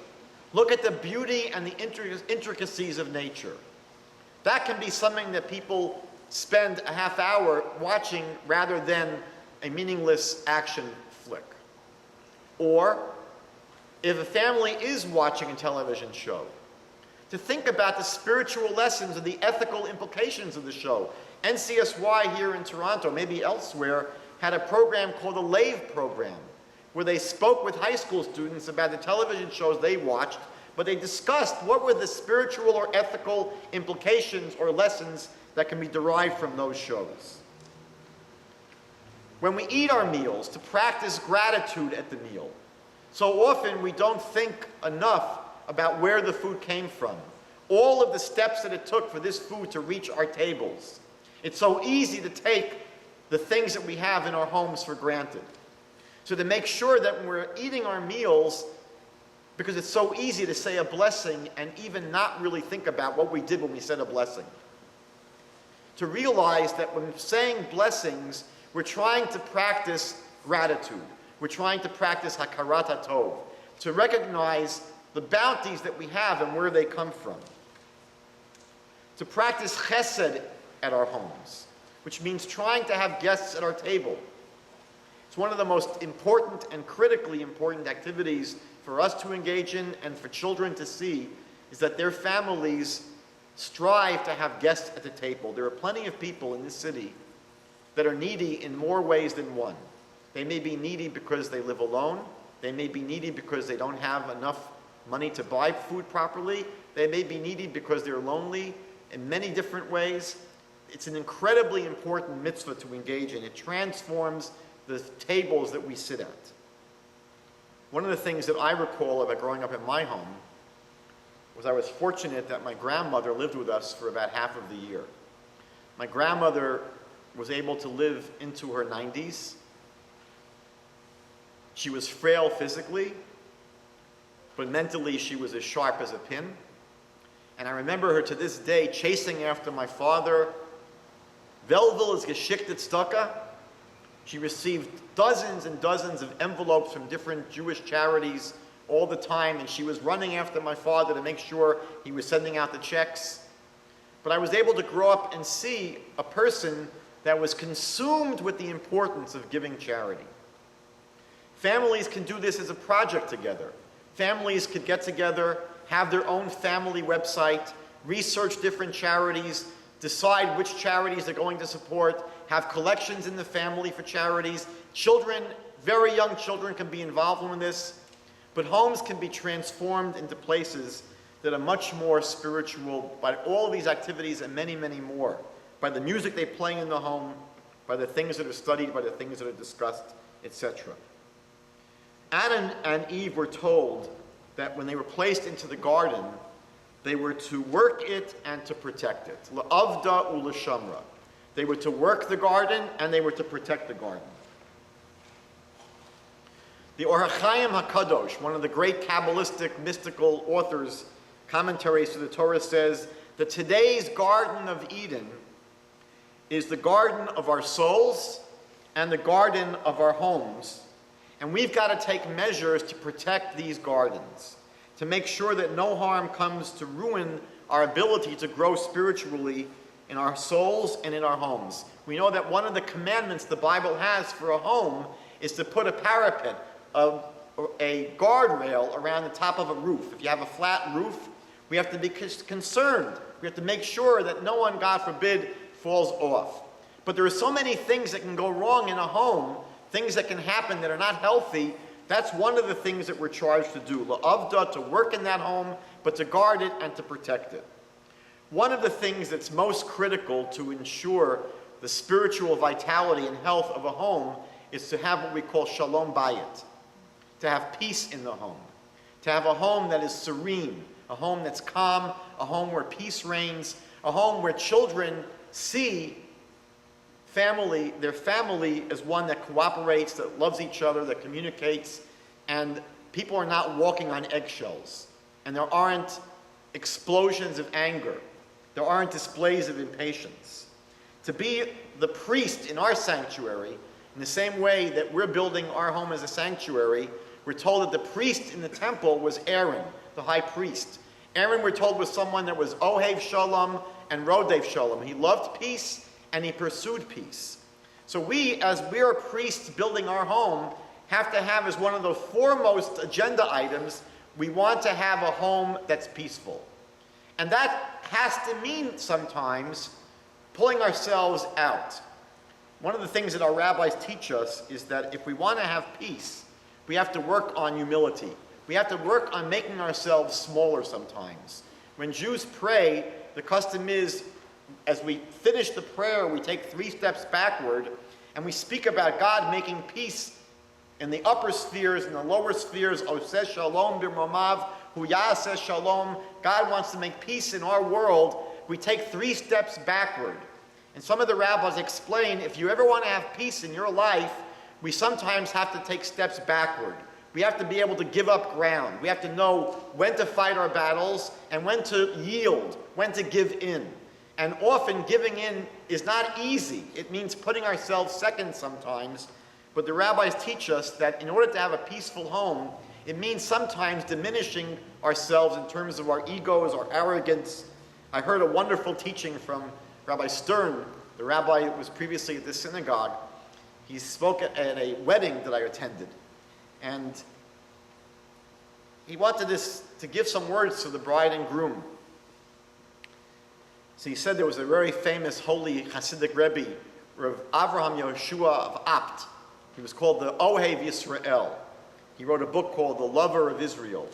Look at the beauty and the intricacies of nature. That can be something that people spend a half hour watching rather than a meaningless action flick. Or, if a family is watching a television show, to think about the spiritual lessons and the ethical implications of the show. NCSY here in Toronto, maybe elsewhere, had a program called the LAVE program, where they spoke with high school students about the television shows they watched, but they discussed what were the spiritual or ethical implications or lessons that can be derived from those shows. When we eat our meals, to practice gratitude at the meal. So often we don't think enough about where the food came from, all of the steps that it took for this food to reach our tables. It's so easy to take the things that we have in our homes for granted. So to make sure that when we're eating our meals, because it's so easy to say a blessing and even not really think about what we did when we said a blessing. To realize that when saying blessings, we're trying to practice gratitude. We're trying to practice hakarat hatov, to recognize the bounties that we have and where they come from. To practice chesed at our homes, which means trying to have guests at our table. It's one of the most important and critically important activities for us to engage in and for children to see, is that their families strive to have guests at the table. There are plenty of people in this city that are needy in more ways than one. They may be needy because they live alone. They may be needy because they don't have enough money to buy food properly. They may be needy because they're lonely in many different ways. It's an incredibly important mitzvah to engage in. It transforms the tables that we sit at. One of the things that I recall about growing up in my home was I was fortunate that my grandmother lived with us for about half of the year. My grandmother was able to live into her 90s. She was frail physically, but mentally she was as sharp as a pin. And I remember her to this day chasing after my father. Velvel is geschikte tzedakah. She received dozens and dozens of envelopes from different Jewish charities all the time, and she was running after my father to make sure he was sending out the checks. But I was able to grow up and see a person that was consumed with the importance of giving charity. Families can do this as a project together. Families could get together, have their own family website, research different charities, decide which charities they're going to support, have collections in the family for charities. Children, very young children, can be involved in this, but homes can be transformed into places that are much more spiritual by all of these activities and many, many more. By the music they play in the home, by the things that are studied, by the things that are discussed, etc. Adam and Eve were told that when they were placed into the garden, they were to work it and to protect it. La'avda u'lashamra. They were to work the garden and they were to protect the garden. The Or HaChaim HaKadosh, one of the great Kabbalistic mystical authors, commentaries to the Torah, says that today's Garden of Eden is the garden of our souls and the garden of our homes. And we've got to take measures to protect these gardens, to make sure that no harm comes to ruin our ability to grow spiritually in our souls and in our homes. We know that one of the commandments the Bible has for a home is to put a parapet, a guardrail around the top of a roof. If you have a flat roof, we have to be concerned. We have to make sure that no one, God forbid, falls off. But there are so many things that can go wrong in a home, things that can happen that are not healthy. That's one of the things that we're charged to do. La'avda, to work in that home, but to guard it and to protect it. One of the things that's most critical to ensure the spiritual vitality and health of a home is to have what we call shalom bayit, to have peace in the home, to have a home that is serene, a home that's calm, a home where peace reigns, a home where children see their family as one that cooperates, that loves each other, that communicates, and people are not walking on eggshells, and there aren't explosions of anger. There aren't displays of impatience. To be the priest in our sanctuary, in the same way that we're building our home as a sanctuary, we're told that the priest in the temple was Aaron, the high priest. Aaron, we're told, was someone that was Ohev Shalom and Rodev Shalom. He loved peace and he pursued peace. So we, as we're priests building our home, have to have as one of the foremost agenda items, we want to have a home that's peaceful. And that has to mean sometimes pulling ourselves out. One of the things that our rabbis teach us is that if we want to have peace, we have to work on humility. We have to work on making ourselves smaller sometimes. When Jews pray, the custom is, as we finish the prayer, we take 3 steps backward, and we speak about God making peace in the upper spheres and the lower spheres. Oseh shalom b'mromav, hu ya'aseh shalom. God wants to make peace in our world. We take 3 steps backward. And some of the rabbis explain, if you ever want to have peace in your life, we sometimes have to take steps backward. We have to be able to give up ground. We have to know when to fight our battles and when to yield, when to give in. And often giving in is not easy. It means putting ourselves second sometimes. But the rabbis teach us that in order to have a peaceful home, it means sometimes diminishing ourselves in terms of our egos, our arrogance. I heard a wonderful teaching from Rabbi Stern, the rabbi who was previously at this synagogue. He spoke at a wedding that I attended. And he wanted to give some words to the bride and groom. So he said there was a very famous holy Hasidic Rebbe, Rav Avraham Yehoshua of Apt. He was called the Ohev Yisrael. He wrote a book called The Lover of Israel.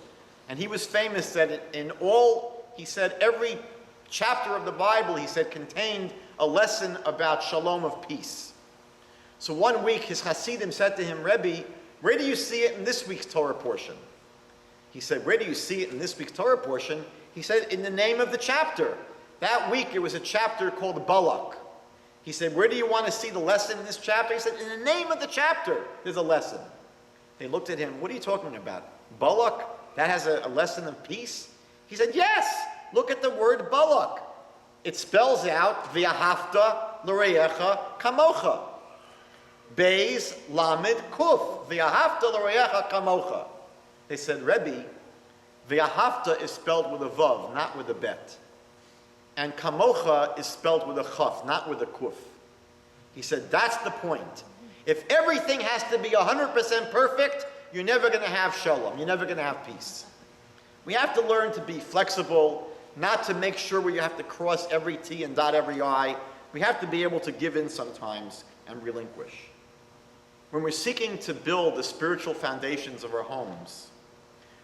And he was famous that in all, he said, every chapter of the Bible, he said, contained a lesson about shalom of peace. So one week his Hasidim said to him, Rebbe, where do you see it in this week's Torah portion? He said, where do you see it in this week's Torah portion? He said, in the name of the chapter. That week it was a chapter called Balak. He said, where do you want to see the lesson in this chapter? He said, in the name of the chapter, there's a lesson. They looked at him, what are you talking about? Balak? That has a lesson of peace? He said, yes, look at the word Balak. It spells out, V'ahavta l'reyecha kamocha. Beis lamed kuf, V'ahavta l'reyecha kamocha. They said, Rebbe, V'ahavta is spelled with a vav, not with a bet. And kamocha is spelled with a chaf, not with a kuf. He said, that's the point. If everything has to be 100% perfect, you're never going to have shalom. You're never going to have peace. We have to learn to be flexible, not to make sure we have to cross every T and dot every I. We have to be able to give in sometimes and relinquish. When we're seeking to build the spiritual foundations of our homes,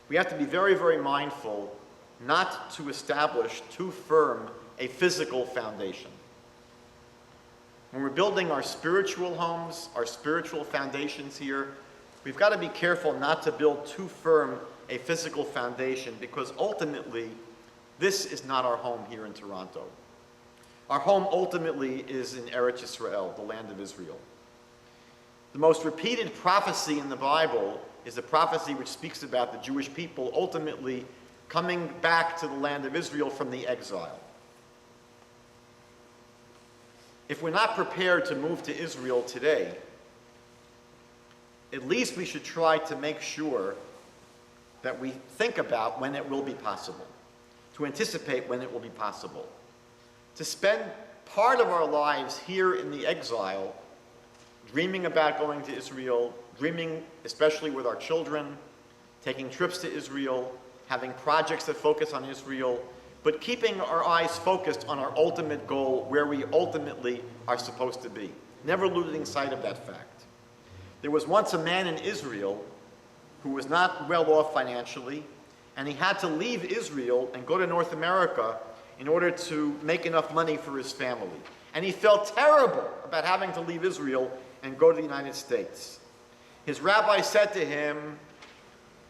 we have to be very, very mindful not to establish too firm a physical foundation. When we're building our spiritual homes, our spiritual foundations here, we've got to be careful not to build too firm a physical foundation, because ultimately, this is not our home here in Toronto. Our home ultimately is in Eretz Yisrael, the land of Israel. The most repeated prophecy in the Bible is the prophecy which speaks about the Jewish people ultimately coming back to the land of Israel from the exile. If we're not prepared to move to Israel today, at least we should try to make sure that we think about when it will be possible, to anticipate when it will be possible, to spend part of our lives here in the exile, dreaming about going to Israel, dreaming especially with our children, taking trips to Israel, having projects that focus on Israel, but keeping our eyes focused on our ultimate goal, where we ultimately are supposed to be, never losing sight of that fact. There was once a man in Israel who was not well off financially, and he had to leave Israel and go to North America in order to make enough money for his family. And he felt terrible about having to leave Israel and go to the United States. His rabbi said to him,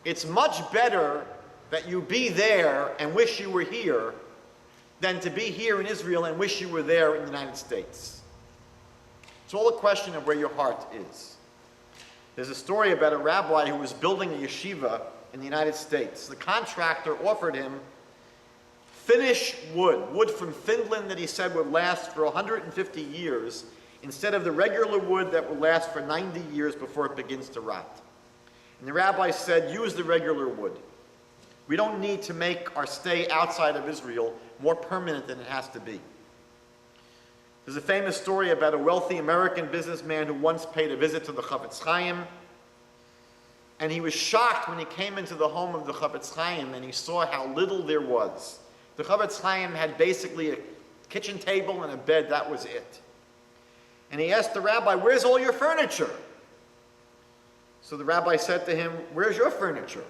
"It's much better that you be there and wish you were here than to be here in Israel and wish you were there in the United States." It's all a question of where your heart is. There's a story about a rabbi who was building a yeshiva in the United States. The contractor offered him Finnish wood from Finland that he said would last for 150 years, instead of the regular wood that will last for 90 years before it begins to rot. And the rabbi said, "Use the regular wood. We don't need to make our stay outside of Israel more permanent than it has to be." There's a famous story about a wealthy American businessman who once paid a visit to the Chavetz Chaim, and he was shocked when he came into the home of the Chavetz Chaim and he saw how little there was. The Chavetz Chaim had basically a kitchen table and a bed, that was it. And he asked the rabbi, "Where's all your furniture?" So the rabbi said to him, "Where's your furniture?"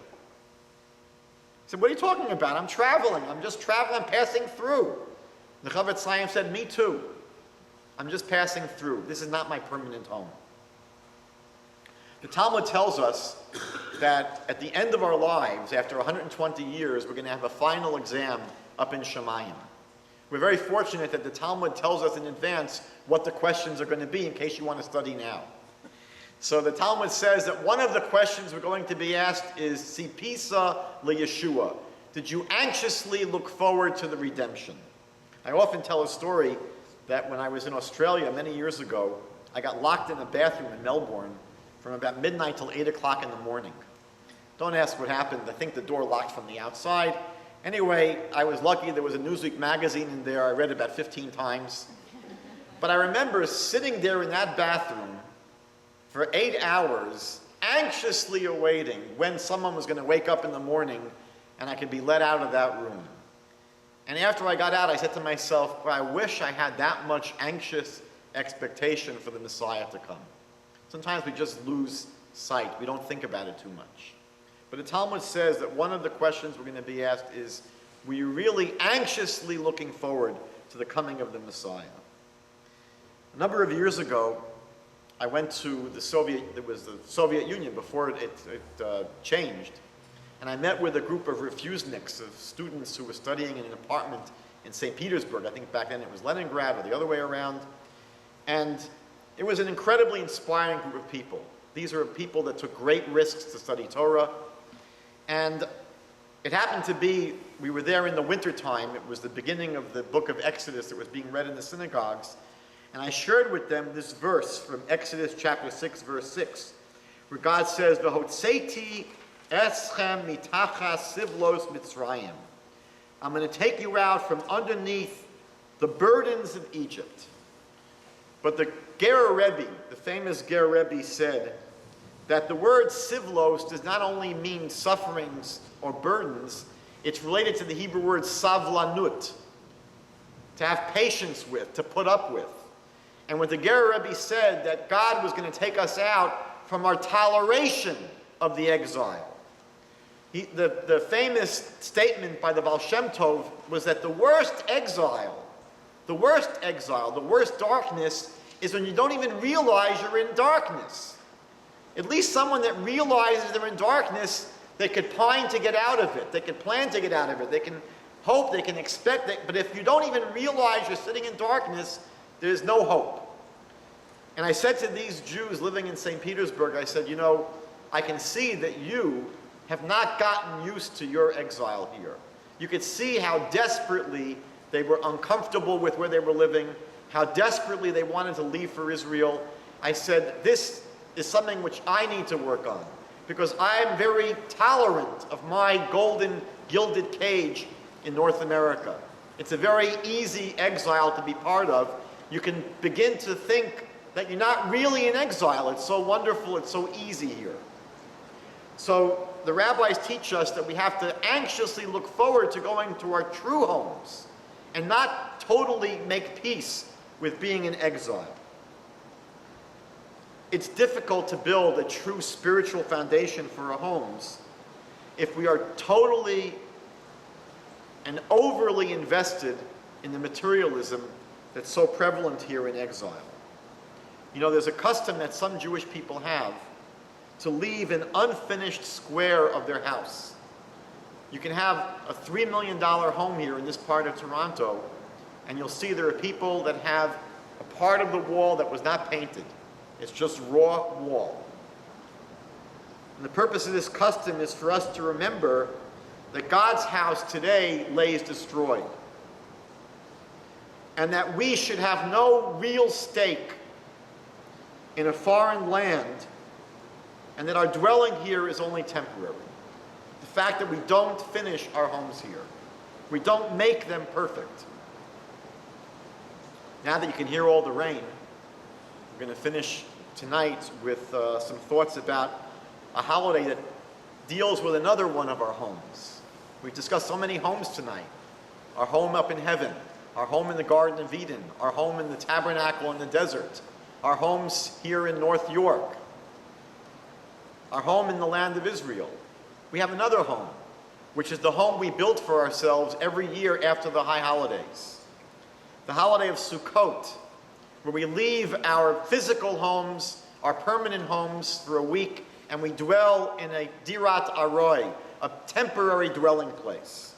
He said, "What are you talking about? I'm traveling. I'm just traveling, passing through." The Chavetz Chaim said, "Me too. I'm just passing through. This is not my permanent home." The Talmud tells us that at the end of our lives, after 120 years, we're going to have a final exam up in Shemayim. We're very fortunate that the Talmud tells us in advance what the questions are going to be in case you want to study now. So the Talmud says that one of the questions we're going to be asked is Tzipisa leYeshua. Did you anxiously look forward to the redemption? I often tell a story that when I was in Australia many years ago, I got locked in a bathroom in Melbourne from about midnight till 8 o'clock in the morning. Don't ask what happened. I think the door locked from the outside. Anyway, I was lucky there was a Newsweek magazine in there. I read about 15 times. But I remember sitting there in that bathroom for 8 hours, anxiously awaiting when someone was going to wake up in the morning and I could be let out of that room. And after I got out, I said to myself, "Well, I wish I had that much anxious expectation for the Messiah to come." Sometimes we just lose sight. We don't think about it too much. But the Talmud says that one of the questions we're going to be asked is, were you really anxiously looking forward to the coming of the Messiah? A number of years ago, I went to the Soviet Union before it changed. And I met with a group of refuseniks, of students who were studying in an apartment in St. Petersburg. I think back then it was Leningrad or the other way around. And it was an incredibly inspiring group of people. These are people that took great risks to study Torah. And it happened to be, we were there in the wintertime. It was the beginning of the book of Exodus that was being read in the synagogues. And I shared with them this verse from Exodus chapter 6, verse 6, where God says, "V'hotzeti eschem mitachas sivlos Mitzrayim." I'm going to take you out from underneath the burdens of Egypt. But the Ger Rebbe, the famous Ger Rebbe, said that the word sivlos does not only mean sufferings or burdens, it's related to the Hebrew word savlanut, to have patience with, to put up with. And what the Ger Rebbe said, that God was going to take us out from our toleration of the exile. The famous statement by the Baal Shem Tov was that the worst exile, the worst darkness is when you don't even realize you're in darkness. At least someone that realizes they're in darkness, they could pine to get out of it. They can plan to get out of it. They can hope, they can expect it. But if you don't even realize you're sitting in darkness, there's no hope. And I said to these Jews living in St. Petersburg, I said, I can see that you have not gotten used to your exile here. You could see how desperately they were uncomfortable with where they were living, how desperately they wanted to leave for Israel. I said, this is something which I need to work on, because I am very tolerant of my golden gilded cage in North America. It's a very easy exile to be part of. You can begin to think that you're not really in exile. It's so wonderful, it's so easy here. So the rabbis teach us that we have to anxiously look forward to going to our true homes and not totally make peace with being in exile. It's difficult to build a true spiritual foundation for our homes if we are totally and overly invested in the materialism that's so prevalent here in exile. You know, there's a custom that some Jewish people have to leave an unfinished square of their house. You can have a $3 million home here in this part of Toronto, and you'll see there are people that have a part of the wall that was not painted. It's just raw wall. And the purpose of this custom is for us to remember that God's house today lays destroyed, and that we should have no real stake in a foreign land, and that our dwelling here is only temporary. The fact that we don't finish our homes here, we don't make them perfect. Now that you can hear all the rain, we're going to finish tonight with some thoughts about a holiday that deals with another one of our homes. We've discussed so many homes tonight. Our home up in heaven, our home in the Garden of Eden, our home in the tabernacle in the desert, our homes here in North York, our home in the land of Israel. We have another home, which is the home we built for ourselves every year after the high holidays. The holiday of Sukkot, where we leave our physical homes, our permanent homes, for a week, and we dwell in a dirat aroi, a temporary dwelling place.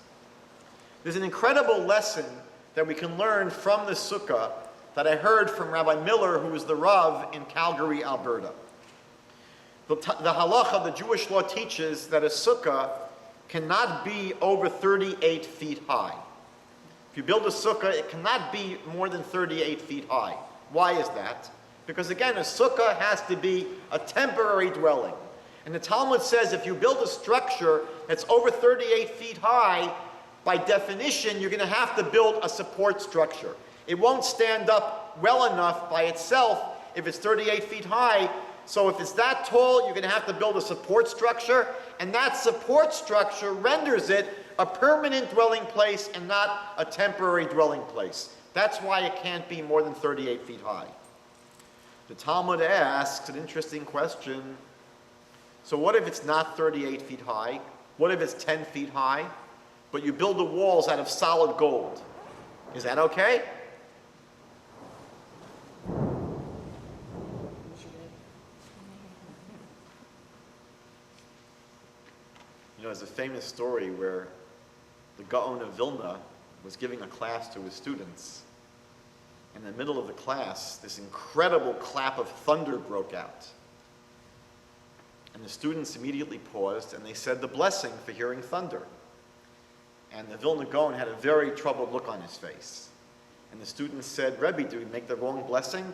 There's an incredible lesson that we can learn from the sukkah that I heard from Rabbi Miller, who is the Rav in Calgary, Alberta. The halacha, the Jewish law, teaches that a sukkah cannot be over 38 feet high. If you build a sukkah, it cannot be more than 38 feet high. Why is that? Because again, a sukkah has to be a temporary dwelling. And the Talmud says if you build a structure that's over 38 feet high, by definition, you're going to have to build a support structure. It won't stand up well enough by itself if it's 38 feet high. So if it's that tall, you're going to have to build a support structure, and that support structure renders it a permanent dwelling place and not a temporary dwelling place. That's why it can't be more than 38 feet high. The Talmud asks an interesting question. So what if it's not 38 feet high? What if it's 10 feet high? But you build the walls out of solid gold. Is that okay? You know, there's a famous story where the Gaon of Vilna was giving a class to his students. In the middle of the class, this incredible clap of thunder broke out. And the students immediately paused and they said the blessing for hearing thunder. And the Vilna Gaon had a very troubled look on his face. And the students said, Rebbe, did we make the wrong blessing?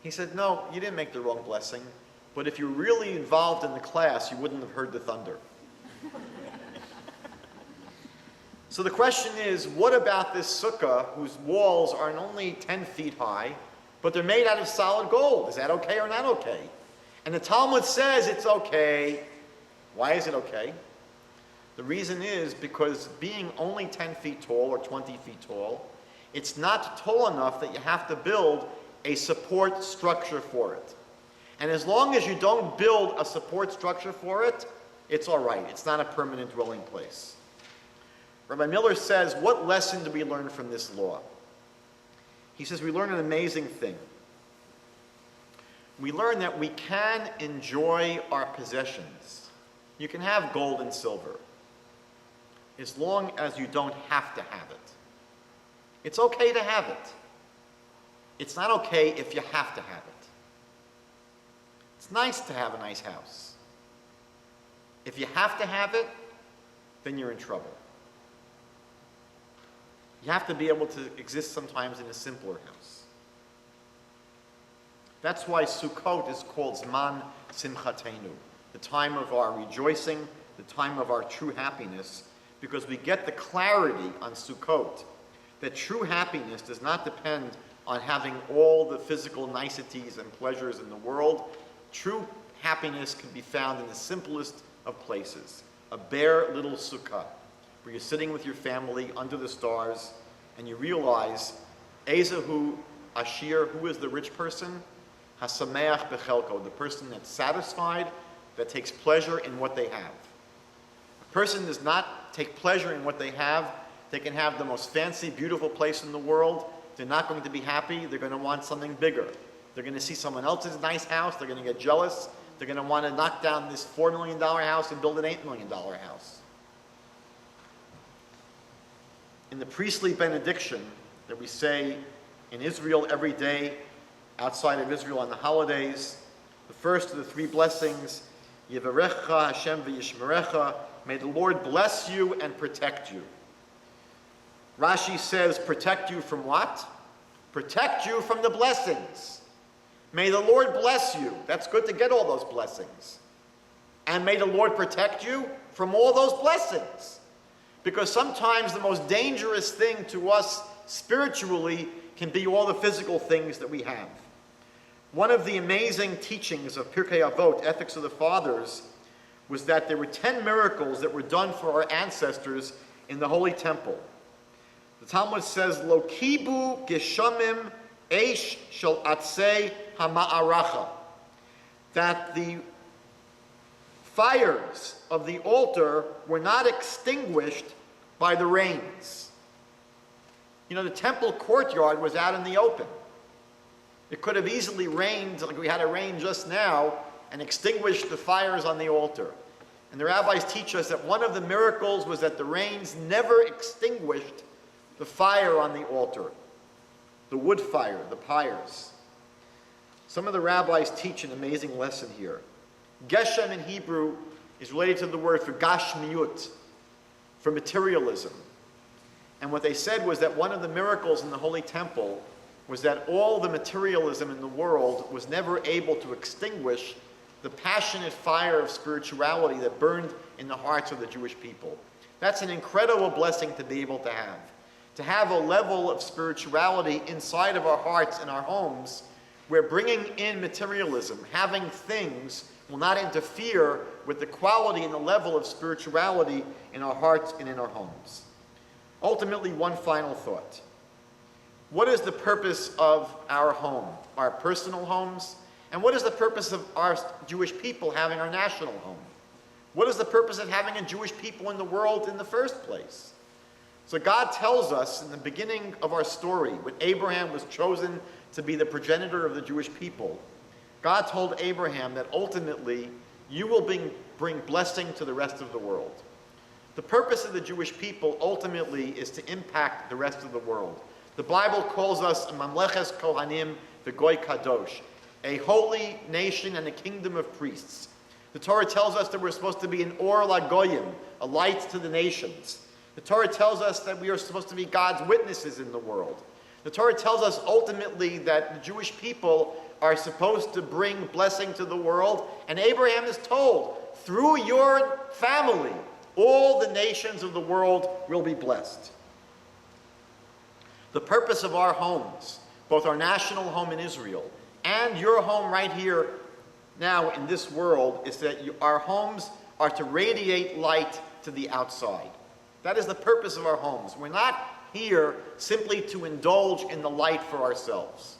He said, no, you didn't make the wrong blessing. But if you were really involved in the class, you wouldn't have heard the thunder. So the question is, what about this sukkah whose walls are only 10 feet high, but they're made out of solid gold? Is that okay or not okay? And the Talmud says it's okay. Why is it okay? The reason is because being only 10 feet tall or 20 feet tall, it's not tall enough that you have to build a support structure for it. And as long as you don't build a support structure for it, it's all right. It's not a permanent dwelling place. Rabbi Miller says, what lesson do we learn from this law? He says we learn an amazing thing. We learn that we can enjoy our possessions. You can have gold and silver, as long as you don't have to have it. It's okay to have it. It's not okay if you have to have it. It's nice to have a nice house. If you have to have it, then you're in trouble. You have to be able to exist sometimes in a simpler house. That's why Sukkot is called Zman Simchatenu, the time of our rejoicing, the time of our true happiness, because we get the clarity on Sukkot that true happiness does not depend on having all the physical niceties and pleasures in the world. True happiness can be found in the simplest of places, a bare little sukkah, where you're sitting with your family under the stars, and you realize, Ezehu Ashir, who is the rich person? Hasameach bechelko, the person that's satisfied, that takes pleasure in what they have. A person does not take pleasure in what they have. They can have the most fancy, beautiful place in the world. They're not going to be happy. They're going to want something bigger. They're going to see someone else's nice house. They're going to get jealous. They're going to want to knock down this $4 million house and build an $8 million house. In the priestly benediction that we say in Israel every day, outside of Israel on the holidays, the first of the three blessings, Yevarecha Hashem v'yishmerecha, may the Lord bless you and protect you. Rashi says, protect you from what? Protect you from the blessings. May the Lord bless you. That's good to get all those blessings. And may the Lord protect you from all those blessings. Because sometimes the most dangerous thing to us spiritually can be all the physical things that we have. One of the amazing teachings of Pirkei Avot, Ethics of the Fathers, was that there were 10 miracles that were done for our ancestors in the Holy Temple. The Talmud says, Lo kibu geshamim eish shel atzei hama'aracha, that the fires of the altar were not extinguished by the rains. You know, the temple courtyard was out in the open. It could have easily rained, like we had a rain just now, and extinguished the fires on the altar. And the rabbis teach us that one of the miracles was that the rains never extinguished the fire on the altar, the wood fire, the pyres. Some of the rabbis teach an amazing lesson here. Geshem in Hebrew is related to the word for gashmiyut, for materialism. And what they said was that one of the miracles in the Holy Temple was that all the materialism in the world was never able to extinguish the passionate fire of spirituality that burned in the hearts of the Jewish people. That's an incredible blessing to be able to have. To have a level of spirituality inside of our hearts and our homes where bringing in materialism, having things, will not interfere with the quality and the level of spirituality in our hearts and in our homes. Ultimately, one final thought. What is the purpose of our home, our personal homes? And what is the purpose of our Jewish people having our national home? What is the purpose of having a Jewish people in the world in the first place? So God tells us in the beginning of our story, when Abraham was chosen to be the progenitor of the Jewish people, God told Abraham that ultimately you will bring blessing to the rest of the world. The purpose of the Jewish people ultimately is to impact the rest of the world. The Bible calls us a Mamleches Kohanim v'Goy Kadosh, a holy nation and a kingdom of priests. The Torah tells us that we're supposed to be an Or LaGoyim, a light to the nations. The Torah tells us that we are supposed to be God's witnesses in the world. The Torah tells us ultimately that the Jewish people are supposed to bring blessing to the world, and Abraham is told, through your family, all the nations of the world will be blessed. The purpose of our homes, both our national home in Israel and your home right here now in this world, is that our homes are to radiate light to the outside. That is the purpose of our homes. We're not here simply to indulge in the light for ourselves.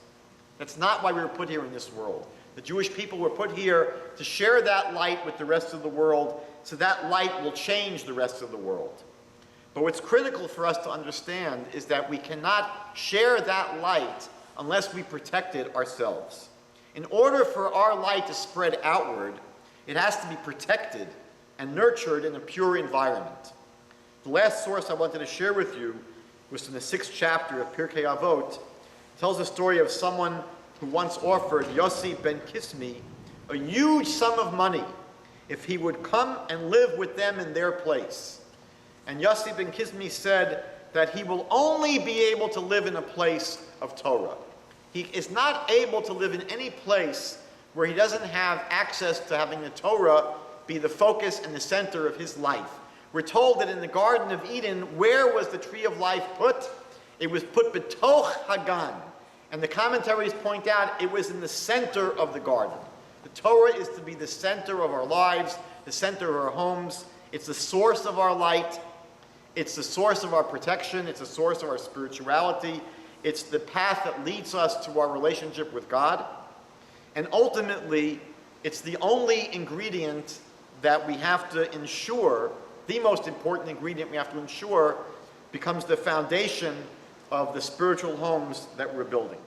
That's not why we were put here in this world. The Jewish people were put here to share that light with the rest of the world, so that light will change the rest of the world. But what's critical for us to understand is that we cannot share that light unless we protect it ourselves. In order for our light to spread outward, it has to be protected and nurtured in a pure environment. The last source I wanted to share with you was in the 6th chapter of Pirkei Avot. It tells the story of someone who once offered Yossi ben Kismi a huge sum of money if he would come and live with them in their place. And Yossi ben Kismi said that he will only be able to live in a place of Torah. He is not able to live in any place where he doesn't have access to having the Torah be the focus and the center of his life. We're told that in the Garden of Eden, where was the tree of life put? It was put betoch hagan. And the commentaries point out it was in the center of the garden. The Torah is to be the center of our lives, the center of our homes. It's the source of our light. It's the source of our protection. It's the source of our spirituality. It's the path that leads us to our relationship with God. And ultimately, it's the only ingredient that we have to ensure, the most important ingredient we have to ensure, becomes the foundation of the spiritual homes that we're building.